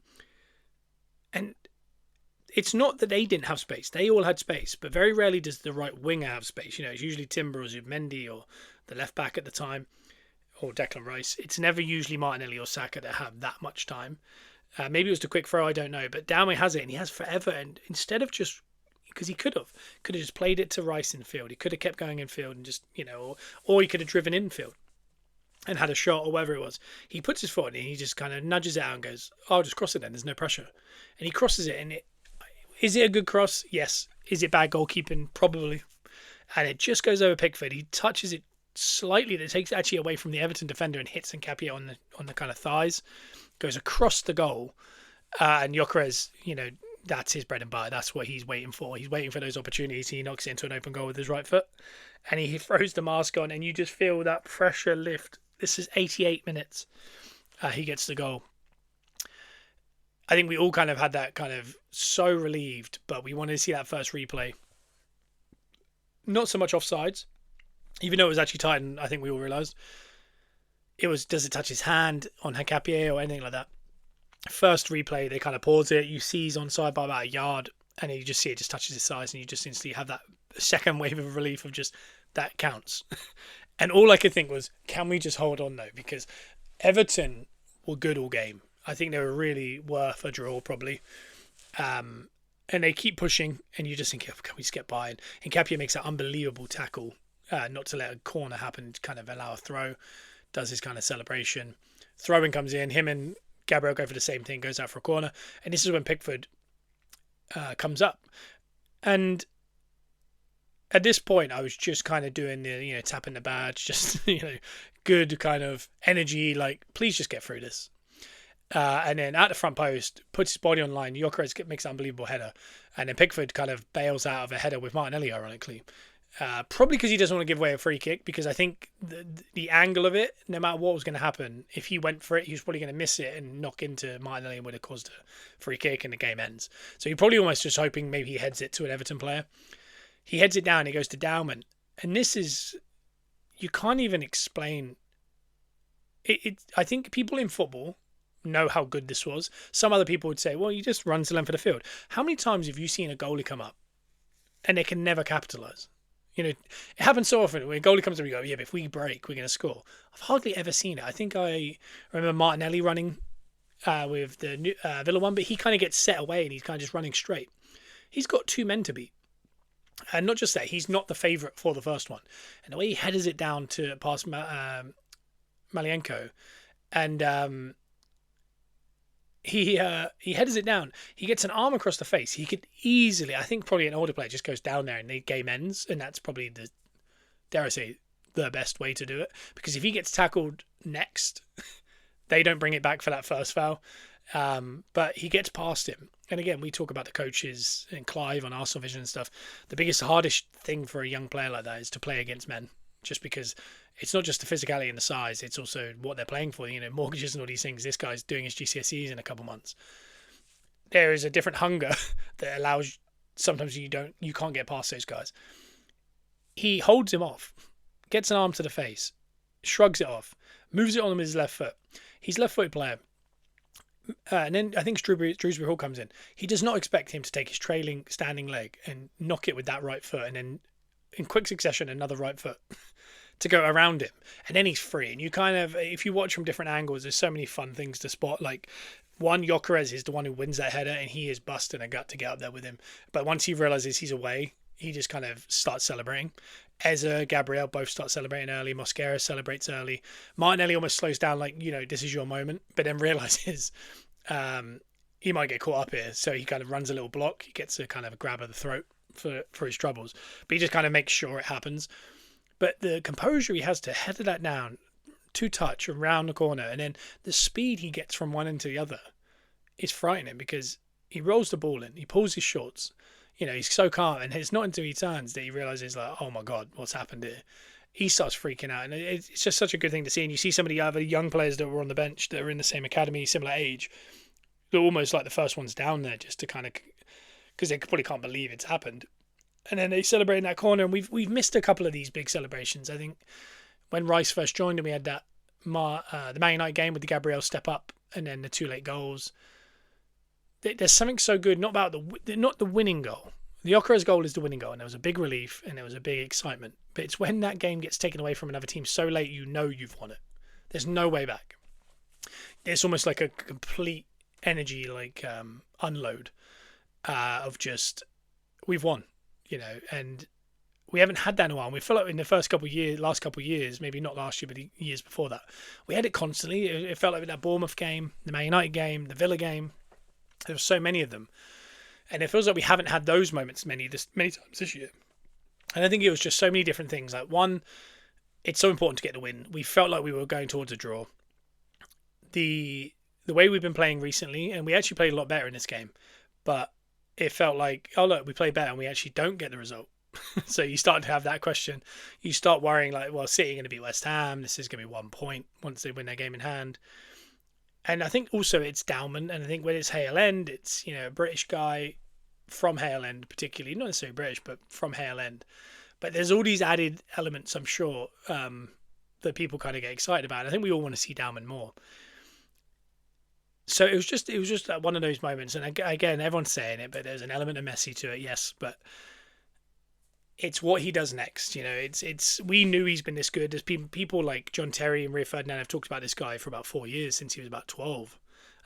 And it's not that they didn't have space. They all had space, but very rarely does the right winger have space. It's usually Timber or Zubimendi or the left back at the time, or Declan Rice. It's never usually Martinelli or Saka that have that much time. Maybe it was the quick throw, I don't know. But Dowman has it, and he has forever. And instead of just, because he could have just played it to Rice in field. He could have kept going in field and just, or he could have driven in field and had a shot or whatever it was. He puts his foot in and he just kind of nudges it out and goes, I'll just cross it then. There's no pressure. And he crosses it, and is it a good cross? Yes. Is it bad goalkeeping? Probably. And it just goes over Pickford. He touches it slightly. That takes it actually away from the Everton defender and hits Nketiah on the kind of thighs. Goes across the goal. And Gyökeres, that's his bread and butter. That's what he's waiting for. He's waiting for those opportunities. He knocks it into an open goal with his right foot. And he throws the mask on, and you just feel that pressure lift. This is 88 minutes. He gets the goal. I think we all kind of had that kind of so relieved, but we wanted to see that first replay. Not so much offsides, even though it was actually tight, and I think we all realised. It was, does it touch his hand on Nketiah or anything like that? First replay, they kind of pause it. You see he's onside by about a yard, and you just see it just touches his size, and you just instantly have that second wave of relief of just, that counts. And all I could think was, can we just hold on though? Because Everton were good all game. I think they were really worth a draw, probably. And they keep pushing, and you just think, oh, can we just get by? And Nketiah makes that unbelievable tackle, not to let a corner happen, to kind of allow a throw, does his kind of celebration. Throwing comes in, him and Gabriel go for the same thing, goes out for a corner. And this is when Pickford comes up. And at this point, I was just kind of doing the, tapping the badge, just, good kind of energy, like, please just get through this. And then at the front post, puts his body on line. Gyökeres makes an unbelievable header. And then Pickford kind of bails out of a header with Martinelli, ironically. Probably because he doesn't want to give away a free kick, because I think the angle of it, no matter what was going to happen, if he went for it, he was probably going to miss it and knock into Martinelli and would have caused a free kick and the game ends. So he probably almost just hoping maybe he heads it to an Everton player. He heads it down, he goes to Dowman. And this is, you can't even explain it. I think people in football know how good this was. Some other people would say, well, you just run to length of the field. How many times have you seen a goalie come up and they can never capitalise? It happens so often when a goalie comes up and you go, yeah, but if we break, we're going to score. I've hardly ever seen it. I think I remember Martinelli running with the Villa one, but he kind of gets set away and he's kind of just running straight. He's got two men to beat. And not just that, he's not the favourite for the first one. And the way he headers it down to past Malienko, and he headers it down. He gets an arm across the face. He could easily, I think, probably an older player just goes down there and the game ends, and that's probably dare I say, the best way to do it. Because if he gets tackled next, they don't bring it back for that first foul. But he gets past him. And again, we talk about the coaches and Clive on Arsenal Vision and stuff. The biggest, hardest thing for a young player like that is to play against men, just because it's not just the physicality and the size, it's also what they're playing for. Mortgages and all these things. This guy's doing his GCSEs in a couple months. There is a different hunger that allows, sometimes you can't get past those guys. He holds him off, gets an arm to the face, shrugs it off, moves it on with his left foot. He's left-footed player. And then I think Shrewsbury Hall comes in. He does not expect him to take his trailing standing leg and knock it with that right foot, and then in quick succession another right foot to go around him, and then he's free. And you kind of, if you watch from different angles, there's so many fun things to spot. Like one, Gyökeres is the one who wins that header, and he is busting a gut to get up there with him. But once he realizes he's away, he just kind of starts celebrating. Eza, Gabriel both start celebrating early. Mosquera celebrates early. Martinelli almost slows down, like, this is your moment, but then realizes he might get caught up here. So he kind of runs a little block. He gets a kind of a grab of the throat for his troubles. But he just kind of makes sure it happens. But the composure he has to header that down, to touch around the corner, and then the speed he gets from one end to the other is frightening, because he rolls the ball in, he pulls his shorts. He's so calm, and it's not until he turns that he realizes, like, oh my God, what's happened here? He starts freaking out, and it's just such a good thing to see. And you see some of the other young players that were on the bench that are in the same academy, similar age, they're almost like the first ones down there, just to kind of, because they probably can't believe it's happened. And then they celebrate in that corner, and we've missed a couple of these big celebrations. I think when Rice first joined, and we had that the Man United game with the Gabriel step up, and then the two late goals. There's something so good, not about not the winning goal. The Gyökeres goal is the winning goal, and there was a big relief and there was a big excitement. But it's when that game gets taken away from another team so late, you've won it. There's no way back. It's almost like a complete energy unload of just, we've won, and we haven't had that in a while. We feel like in the last couple of years, maybe not last year, but the years before that, we had it constantly. It felt like that Bournemouth game, the Man United game, the Villa game. There were so many of them. And it feels like we haven't had those moments many times this year. And I think it was just so many different things. Like, one, it's so important to get the win. We felt like we were going towards a draw. The way we've been playing recently, and we actually played a lot better in this game, but it felt like, oh look, we play better and we actually don't get the result. So you start to have that question. You start worrying, like, well, City are going to beat West Ham. This is going to be 1 point once they win their game in hand. And I think also it's Dowman, and I think when it's Hale End, it's, a British guy from Hale End, particularly, not necessarily British, but from Hale End. But there's all these added elements, I'm sure, that people kind of get excited about. I think we all want to see Dowman more. So it was just one of those moments, and again, everyone's saying it, but there's an element of Messi to it, yes, but it's what he does next. It's we knew he's been this good. There's people like John Terry and Rio Ferdinand have talked about this guy for about 4 years, since he was about 12,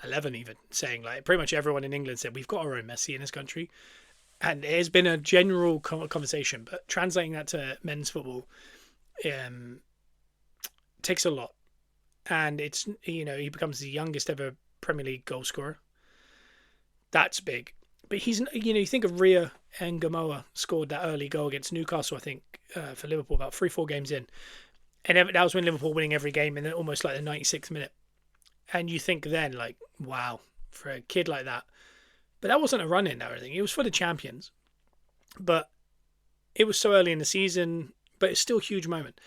11 even, saying, like, pretty much everyone in England said, we've got our own Messi in this country. And there's been a general conversation, but translating that to men's football takes a lot. And it's, he becomes the youngest ever Premier League goal scorer. That's big. But he's, you think of Ria and Gamoa scored that early goal against Newcastle, I think, for Liverpool, about 3-4 games in. And that was when Liverpool winning every game in almost like the 96th minute. And you think then, like, wow, for a kid like that. But that wasn't a run-in or anything. It was for the champions. But it was so early in the season, but it's still a huge moment.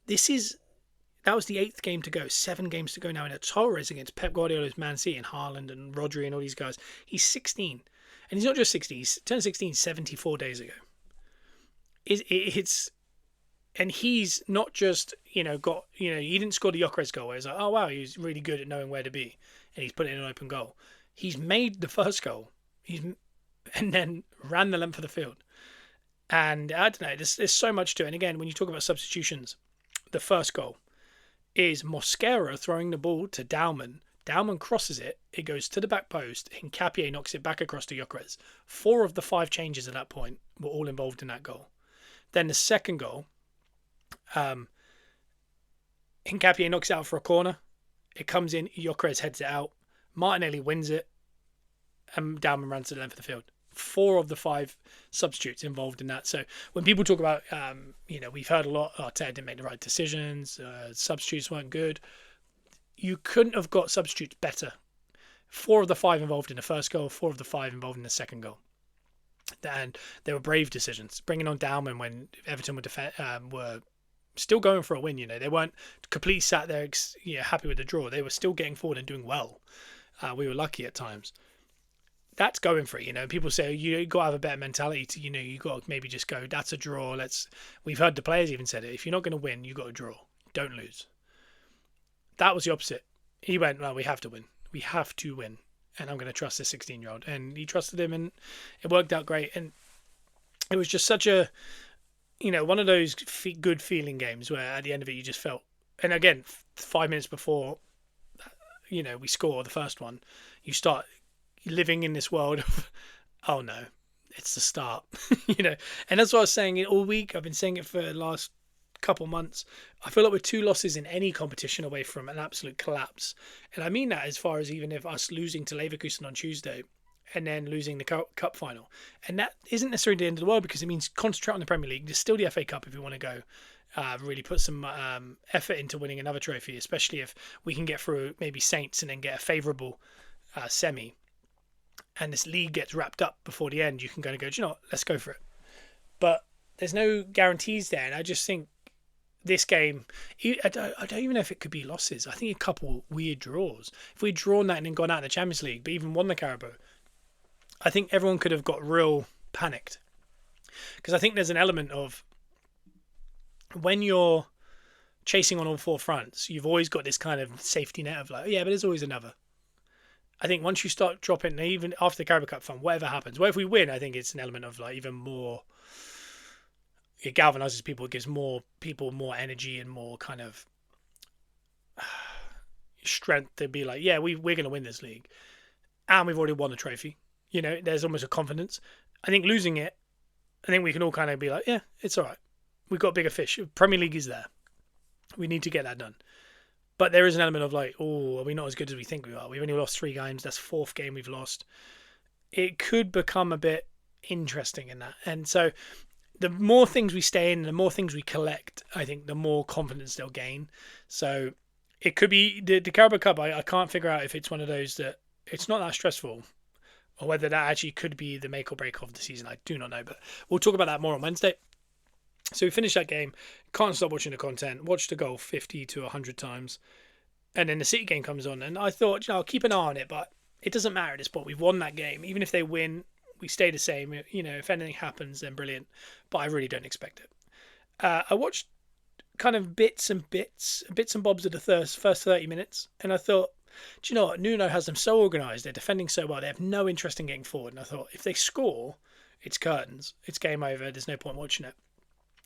That was the 8th game to go, 7 games to go now in a Torres against Pep Guardiola's Man City and Haaland and Rodri and all these guys. He's 16. And he's not just 16, he's turned 16 74 days ago. And he's not just, he didn't score the Gyökeres goal where it's like, oh wow, he's really good at knowing where to be, and he's put it in an open goal. He's made the first goal, and then ran the length of the field. And I don't know, there's so much to it. And again, when you talk about substitutions, the first goal is Mosquera throwing the ball to Dowman Dowman crosses it. It goes to the back post. Hincapié knocks it back across to Gyökeres. 4 of the 5 changes at that point were all involved in that goal. Then the second goal, Hincapié knocks it out for a corner. It comes in. Gyökeres heads it out. Martinelli wins it. And Dowman runs to the length of the field. 4 of the 5 substitutes involved in that. So when people talk about, we've heard a lot, Arteta didn't make the right decisions, substitutes weren't good. You couldn't have got substitutes better. 4 of the 5 involved in the first goal, 4 of the 5 involved in the second goal. And they were brave decisions. Bringing on Dowman when Everton were still going for a win. They weren't completely sat there happy with the draw. They were still getting forward and doing well. We were lucky at times. That's going for it. People say you got to have a better mentality. You got to maybe just go, that's a draw. We've heard the players even said it. If you're not going to win, you got to draw. Don't lose. That was the opposite. He went, well, we have to win. We have to win. And I'm going to trust this 16-year-old. And he trusted him, and it worked out great. And it was just such a, one of those good feeling games where at the end of it you just felt, and again, 5 minutes before, we score the first one, you start living in this world of, oh no, it's the start, And that's what I was saying all week. I've been saying it for the last couple months. I feel like we're 2 losses in any competition away from an absolute collapse. And I mean that as far as even if us losing to Leverkusen on Tuesday and then losing the cup final. And that isn't necessarily the end of the world, because it means concentrate on the Premier League. There's still the FA Cup if we want to go really put some effort into winning another trophy, especially if we can get through maybe Saints and then get a favourable semi. And this league gets wrapped up before the end, you can go, do you know what? Let's go for it. But there's no guarantees there. And I just think this game, I don't even know if it could be losses. I think a couple weird draws. If we'd drawn that and then gone out in the Champions League, but even won the Carabao, I think everyone could have got real panicked. Because I think there's an element of, when you're chasing on all 4 fronts, you've always got this kind of safety net of like, yeah, but there's always another. I think once you start dropping, even after the Carabao Cup fun, whatever happens, if we win, I think it's an element of like even more, it galvanizes people, it gives more people more energy and more kind of strength to be like, yeah, we're going to win this league. And we've already won the trophy. There's almost a confidence. I think losing it, I think we can all kind of be like, yeah, it's all right. We've got bigger fish. Premier League is there. We need to get that done. But there is an element of like, oh, are we not as good as we think we are? We've only lost 3 games. That's 4th game we've lost. It could become a bit interesting in that. And so the more things we stay in, the more things we collect, I think the more confidence they'll gain. So it could be the Carabao Cup. I can't figure out if it's one of those that it's not that stressful, or whether that actually could be the make or break of the season. I do not know, but we'll talk about that more on Wednesday. So we finished that game, can't stop watching the content, watched the goal 50 to 100 times, and then the City game comes on, and I thought, I'll keep an eye on it, but it doesn't matter at this point. We've won that game. Even if they win, we stay the same. If anything happens, then brilliant, but I really don't expect it. I watched kind of bits and bobs of the first 30 minutes, and I thought, do you know what? Nuno has them so organised. They're defending so well. They have no interest in getting forward. And I thought, if they score, it's curtains. It's game over. There's no point watching it.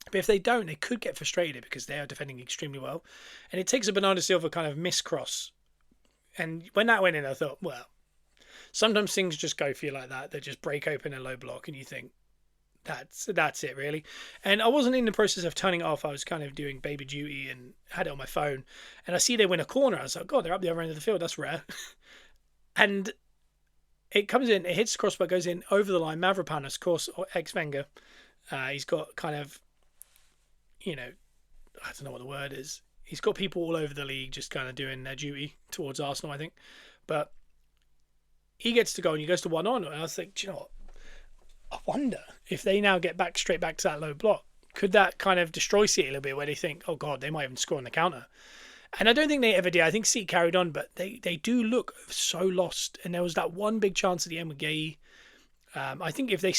But if they don't, they could get frustrated because they are defending extremely well. And it takes a Bernardo Silva kind of miscross. And when that went in, I thought, well, sometimes things just go for you like that. They just break open a low block and you think, that's it, really. And I wasn't in the process of turning it off. I was kind of doing baby duty and had it on my phone. And I see they win a corner. I was like, God, they're up the other end of the field. That's rare. And it comes in, it hits the crossbar, goes in over the line. Mavropanos, of course, ex-Wenger. He's got kind of, I don't know what the word is. He's got people all over the league just kind of doing their duty towards Arsenal, I think. But he gets to go and he goes to 1-on. And I was like, do you know what? I wonder if they now get straight back to that low block, could that kind of destroy City a little bit where they think, oh God, they might even score on the counter. And I don't think they ever did. I think City carried on, but they do look so lost. And there was that one big chance at the end with Gay. I think if they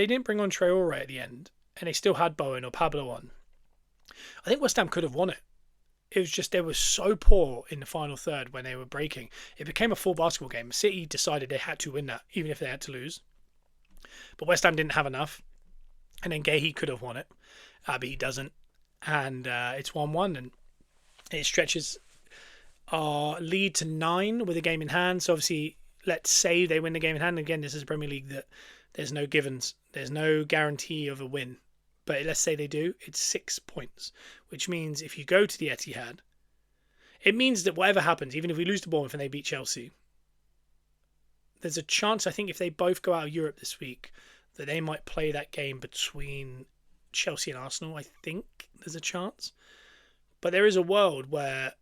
didn't bring on Traore at the end and they still had Bowen or Pablo on, I think West Ham could have won it. It was just they were so poor in the final third when they were breaking. It became a full basketball game. City decided they had to win that, even if they had to lose. But West Ham didn't have enough. And then Gahey could have won it, but he doesn't. And it's 1-1, and it stretches. our lead to 9 with a game in hand. So obviously, let's say they win the game in hand. Again, this is a Premier League that there's no givens. There's no guarantee of a win. But let's say they do, it's 6 points, which means if you go to the Etihad, it means that whatever happens, even if we lose to Bournemouth and they beat Chelsea, there's a chance, I think, if they both go out of Europe this week, that they might play that game between Chelsea and Arsenal. I think there's a chance. But there is a world where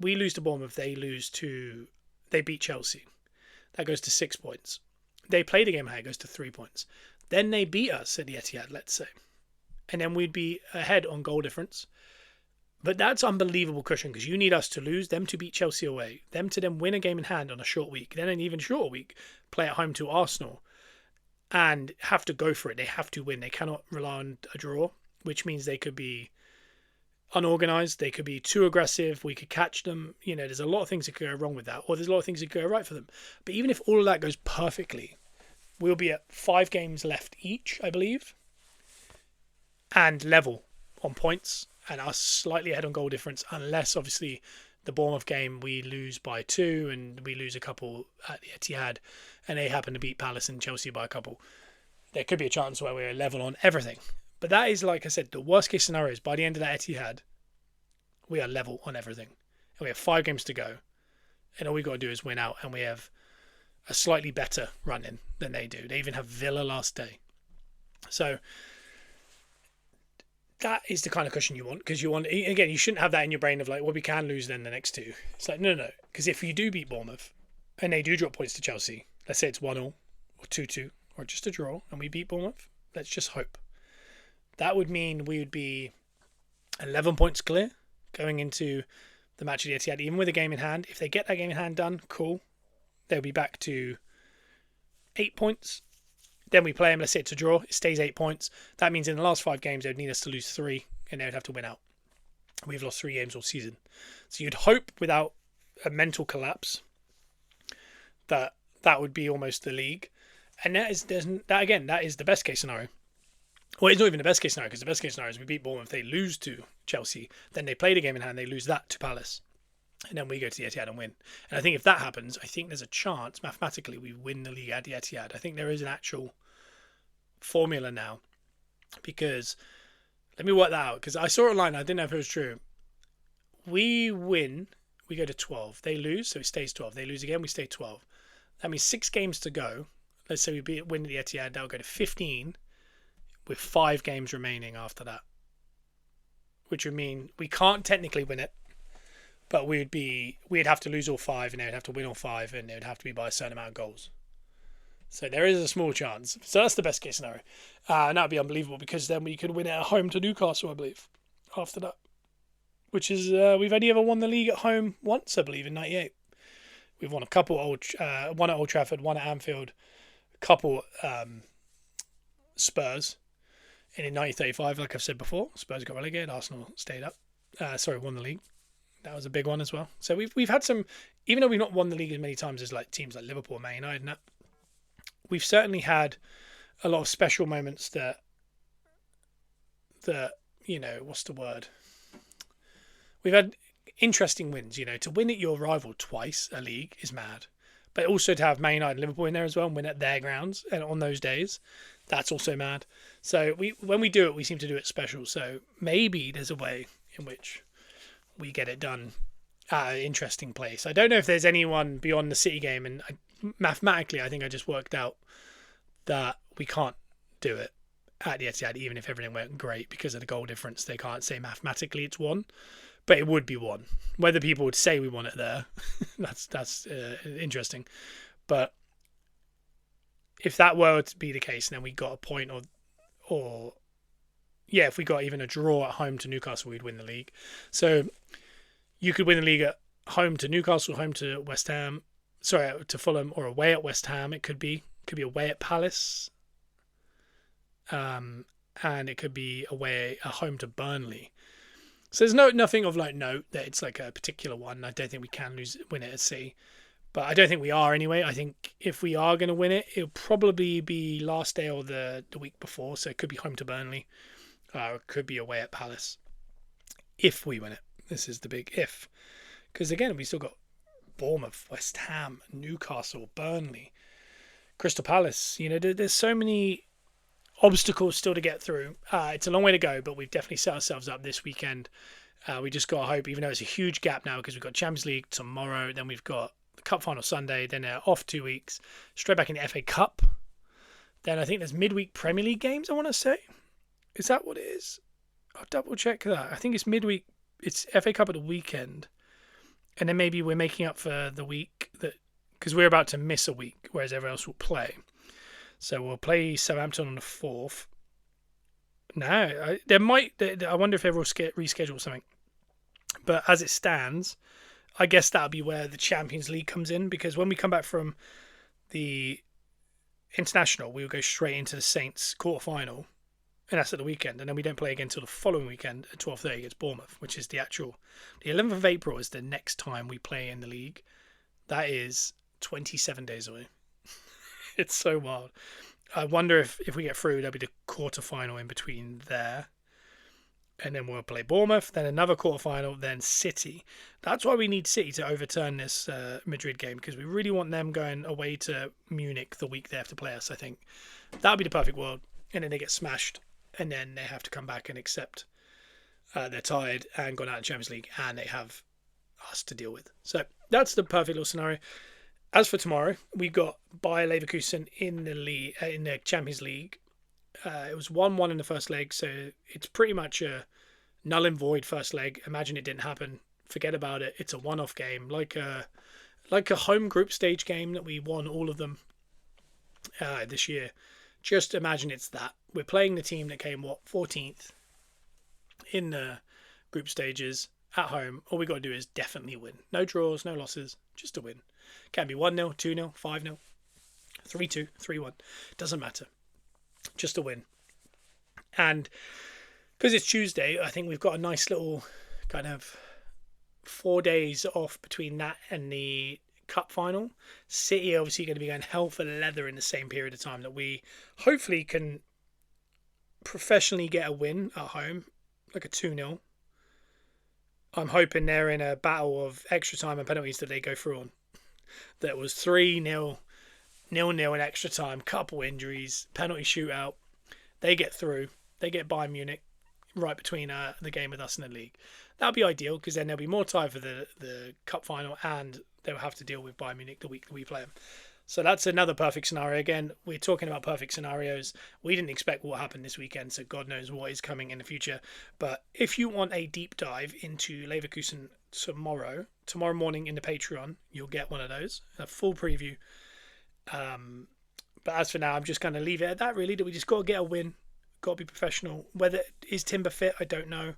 we lose to Bournemouth, they beat Chelsea. That goes to 6 points. They play the game, it goes to 3 points. Then they beat us at the Etihad, let's say. And then we'd be ahead on goal difference. But that's unbelievable cushion because you need us to lose, them to beat Chelsea away, them to then win a game in hand on a short week, then an even shorter week, play at home to Arsenal and have to go for it. They have to win. They cannot rely on a draw, which means they could be unorganised, they could be too aggressive, we could catch them. There's a lot of things that could go wrong with that, or there's a lot of things that could go right for them. But even if all of that goes perfectly, we'll be at 5 games left each, I believe, and level on points, and us slightly ahead on goal difference, unless obviously the Bournemouth game we lose by 2 and we lose a couple at the Etihad and they happen to beat Palace and Chelsea by a couple. There could be a chance where we're level on everything. But that is, like I said, the worst case scenario is by the end of that Etihad, we are level on everything. And we have 5 games to go. And all we got to do is win out, and we have a slightly better run-in than they do. They even have Villa last day. So that is the kind of cushion you want, because again, you shouldn't have that in your brain of like, well, we can lose then the next 2. It's like, no. Because if you do beat Bournemouth and they do drop points to Chelsea, let's say it's 1-1 or 2-2 or just a draw, and we beat Bournemouth, let's just hope. That would mean we would be 11 points clear going into the match of the Etihad, even with a game in hand. If they get that game in hand done, cool. They'll be back to 8 points. Then we play them, let's say it's a draw, it stays 8 points. That means in the last 5 games, they'd need us to lose 3, and they would have to win out. We've lost 3 games all season. So you'd hope, without a mental collapse, that would be almost the league. And that is the best case scenario. Well, it's not even the best case scenario, because the best case scenario is we beat Bournemouth, they lose to Chelsea, then they play the game in hand, they lose that to Palace, and then we go to the Etihad and win. And I think if that happens, I think there's a chance, mathematically, we win the league at the Etihad. I think there is an actual formula now, because, let me work that out, because I saw it online, I didn't know if it was true. We win, we go to 12. They lose, so it stays 12. They lose again, we stay 12. That means 6 games to go. Let's say we win the Etihad, that'll go to 15, with 5 games remaining after that. Which would mean we can't technically win it, but we'd have to lose all 5, and they'd have to win all 5, and it would have to be by a certain amount of goals. So there is a small chance. So that's the best case scenario. And that would be unbelievable, because then we could win it at home to Newcastle, I believe, after that. Which is, we've only ever won the league at home once, I believe, in 98. We've won a couple, one at Old Trafford, one at Anfield, a couple Spurs. And in 1935, like I've said before, Spurs got relegated, Arsenal stayed up. Won the league. That was a big one as well. So we've had some, even though we've not won the league as many times as like teams like Liverpool, Man United, and that, we've certainly had a lot of special moments that what's the word? We've had interesting wins. To win at your rival twice a league is mad. But also to have Man United and Liverpool in there as well and win at their grounds and on those days, that's also mad. So when we do it, we seem to do it special. So maybe there's a way in which we get it done at an interesting place. I don't know if there's anyone beyond the City game, and mathematically, I think I just worked out that we can't do it at the Etihad, even if everything went great, because of the goal difference. They can't say mathematically it's 1, but it would be 1. Whether people would say we won it there, that's interesting. But if that were to be the case, then we got a point, if we got even a draw at home to Newcastle, we'd win the league. So you could win the league at home to Newcastle, home to West Ham, to Fulham, or away at West Ham. It could be away at Palace, and it could be away at home to Burnley. So there's nothing of like note that it's like a particular one. I don't think we can win it at City, but I don't think we are anyway. I think if we are going to win it, it'll probably be last day or the week before. So it could be home to Burnley, or it could be away at Palace. If we win it, this is the big if. Because again, we still got Bournemouth, West Ham, Newcastle, Burnley, Crystal Palace. There's so many obstacles still to get through. It's a long way to go, but we've definitely set ourselves up this weekend. We just got to hope, even though it's a huge gap now, because we've got Champions League tomorrow, then we've got the Cup final Sunday, then off 2 weeks, straight back in the FA Cup. Then I think there's midweek Premier League games, I want to say. Is that what it is? I'll double check that. I think it's midweek. It's FA Cup at the weekend. And then maybe we're making up for the week that, because we're about to miss a week, whereas everyone else will play. So we'll play Southampton on the 4th. No, I wonder if everyone will reschedule something. But as it stands, I guess that'll be where the Champions League comes in, because when we come back from the international, we'll go straight into the Saints quarter-final, and that's at the weekend, and then we don't play again until the following weekend at 12:30 against Bournemouth, which is the 11th of April is the next time we play in the league. That is 27 days away. It's so wild. I wonder if we get through, there'll be the quarter-final in between there. And then we'll play Bournemouth, then another quarter-final, then City. That's why we need City to overturn this Madrid game, because we really want them going away to Munich the week they have to play us, I think. That would be the perfect world. And then they get smashed, and then they have to come back and accept they're tired and gone out in Champions League, and they have us to deal with. So that's the perfect little scenario. As for tomorrow, we got Bayer Leverkusen in the Champions League. It was 1-1 in the first leg, so it's pretty much a null and void first leg. Imagine it didn't happen. Forget about it. It's a one-off game, like a home group stage game that we won all of them this year. Just imagine it's that. We're playing the team that came, 14th in the group stages at home. All we got to do is definitely win. No draws, no losses, just a win. Can be 1-0, 2-0, 5-0, 3-2, 3-1. Doesn't matter. Just a win. And because it's Tuesday, I think we've got a nice little kind of 4 days off between that and the cup final. City obviously going to be going hell for leather in the same period of time that we hopefully can professionally get a win at home, like a 2-0. I'm hoping they're in a battle of extra time and penalties that they go through on. That was 3-0, 0-0 in extra time, couple injuries, penalty shootout. They get through. They get Bayern Munich right between the game with us in the league. That would be ideal, because then there'll be more time for the cup final, and they'll have to deal with Bayern Munich the week that we play them. So that's another perfect scenario. Again, we're talking about perfect scenarios. We didn't expect what happened this weekend, so God knows what is coming in the future. But if you want a deep dive into Leverkusen tomorrow morning in the Patreon, you'll get one of those, a full preview. But as for now, I'm just going to leave it at that, really, that we just got to get a win, got to be professional. Whether is Timber fit, I don't know.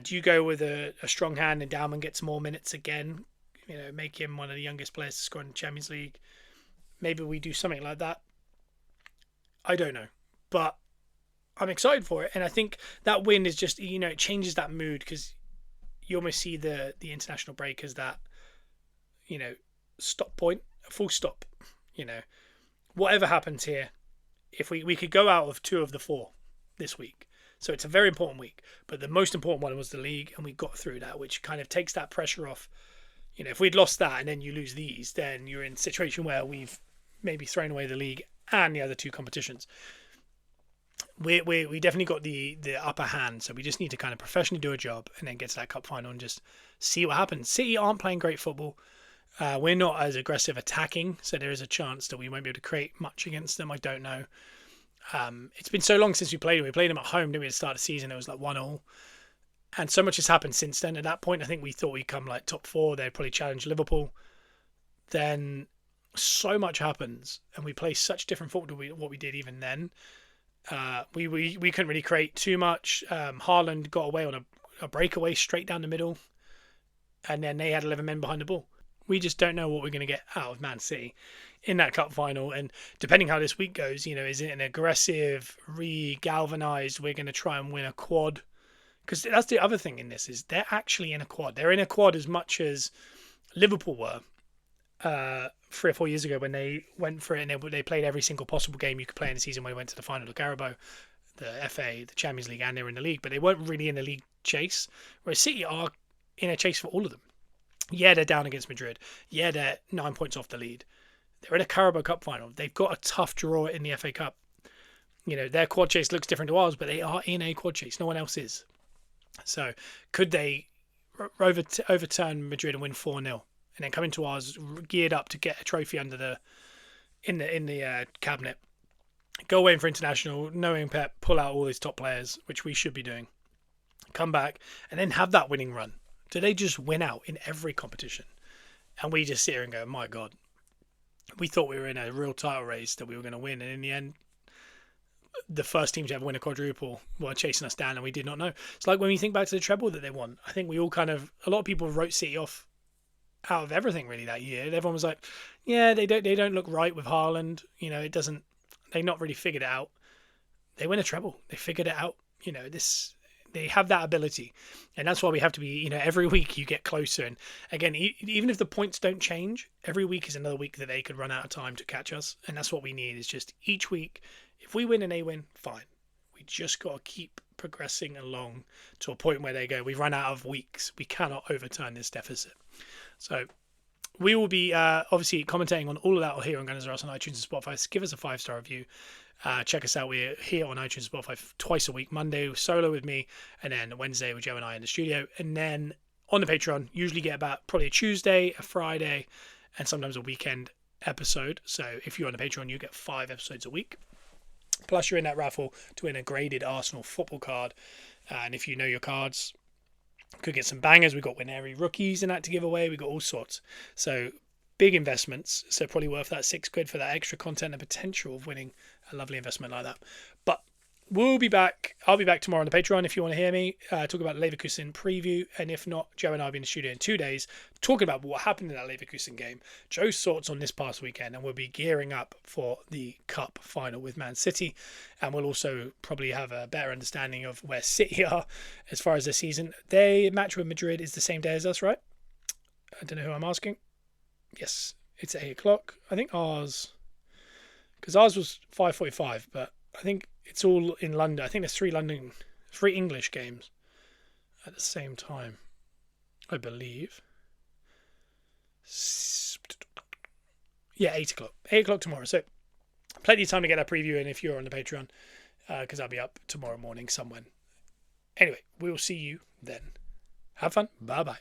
Do you go with a strong hand and Dowman gets more minutes again? Make him one of the youngest players to score in the Champions League. Maybe we do something like that. I don't know. But I'm excited for it. And I think that win is just, it changes that mood, because you almost see the international break as that, stop point, a full stop. Whatever happens here, if we could go out of 2 of the 4 this week. So it's a very important week. But the most important one was the league, and we got through that, which kind of takes that pressure off. If we'd lost that and then you lose these, then you're in a situation where we've maybe thrown away the league and the other 2 competitions. We definitely got the upper hand, so we just need to kind of professionally do a job and then get to that cup final and just see what happens. City aren't playing great football. We're not as aggressive attacking, so there is a chance that we won't be able to create much against them. I don't know. It's been so long since we played them. We played them at home, didn't we, at the start of the season? It was like 1-1. And so much has happened since then. At that point, I think we thought we'd come like top 4. They'd probably challenge Liverpool. Then so much happens, and we play such different football to what we did even then. We couldn't really create too much. Haaland got away on a breakaway straight down the middle, and then they had 11 men behind the ball. We just don't know what we're going to get out of Man City in that cup final. And depending how this week goes, is it an aggressive, re-galvanised, we're going to try and win a quad? Because that's the other thing in this, is they're actually in a quad. They're in a quad as much as Liverpool were 3 or 4 years ago when they went for it, and they played every single possible game you could play in the season when they went to the final of Carabao, the FA, the Champions League, and they were in the league. But they weren't really in the league chase, whereas City are in a chase for all of them. Yeah, they're down against Madrid. Yeah, they're 9 points off the lead. They're in a Carabao Cup final. They've got a tough draw in the FA Cup. Their quad chase looks different to ours, but they are in a quad chase. No one else is. So could they overturn Madrid and win 4-0 and then come into ours geared up to get a trophy under the cabinet? Go away for international, knowing Pep, pull out all his top players, which we should be doing. Come back and then have that winning run. Do they just win out in every competition? And we just sit here and go, my God, we thought we were in a real title race that we were going to win. And in the end, the first team to ever win a quadruple were chasing us down and we did not know. It's like when we think back to the treble that they won. I think we all a lot of people wrote City off out of everything really that year. Everyone was like, yeah, they don't look right with Haaland. They not really figured it out. They win a treble. They figured it out. They have that ability, and that's why we have to be. Every week you get closer, and again, even if the points don't change, every week is another week that they could run out of time to catch us, and that's what we need. Is just each week, if we win and they win, fine. We just got to keep progressing along to a point where they go, we've run out of weeks. We cannot overturn this deficit. So we will be obviously commentating on all of that here on Gunners R Us on iTunes and Spotify. So give us a 5-star review. Check us out. We're here on iTunes and Spotify twice a week. Monday solo with me, and then Wednesday with Joe and I in the studio. And then on the Patreon, usually get about probably a Tuesday, a Friday, and sometimes a weekend episode. So if you're on the Patreon, you get 5 episodes a week. Plus, you're in that raffle to win a graded Arsenal football card. And if you know your cards, could get some bangers. We've got Winery rookies and that to give away. We've got all sorts. So big investments. So probably worth that £6 for that extra content and potential of winning a lovely investment like that. But we'll be back. I'll be back tomorrow on the Patreon if you want to hear me talk about Leverkusen preview. And if not, Joe and I will be in the studio in 2 days talking about what happened in that Leverkusen game. Joe's thoughts on this past weekend, and we'll be gearing up for the Cup final with Man City. And we'll also probably have a better understanding of where City are as far as their season. Their match with Madrid is the same day as us, right? I don't know who I'm asking. Yes, it's 8 o'clock. I think ours, because ours was 5:45, but I think it's all in London. I think there's 3 English games at the same time, I believe. Yeah, 8 o'clock. 8 o'clock tomorrow. So plenty of time to get that preview in if you're on the Patreon, because I'll be up tomorrow morning somewhere. Anyway, we'll see you then. Have fun. Bye-bye.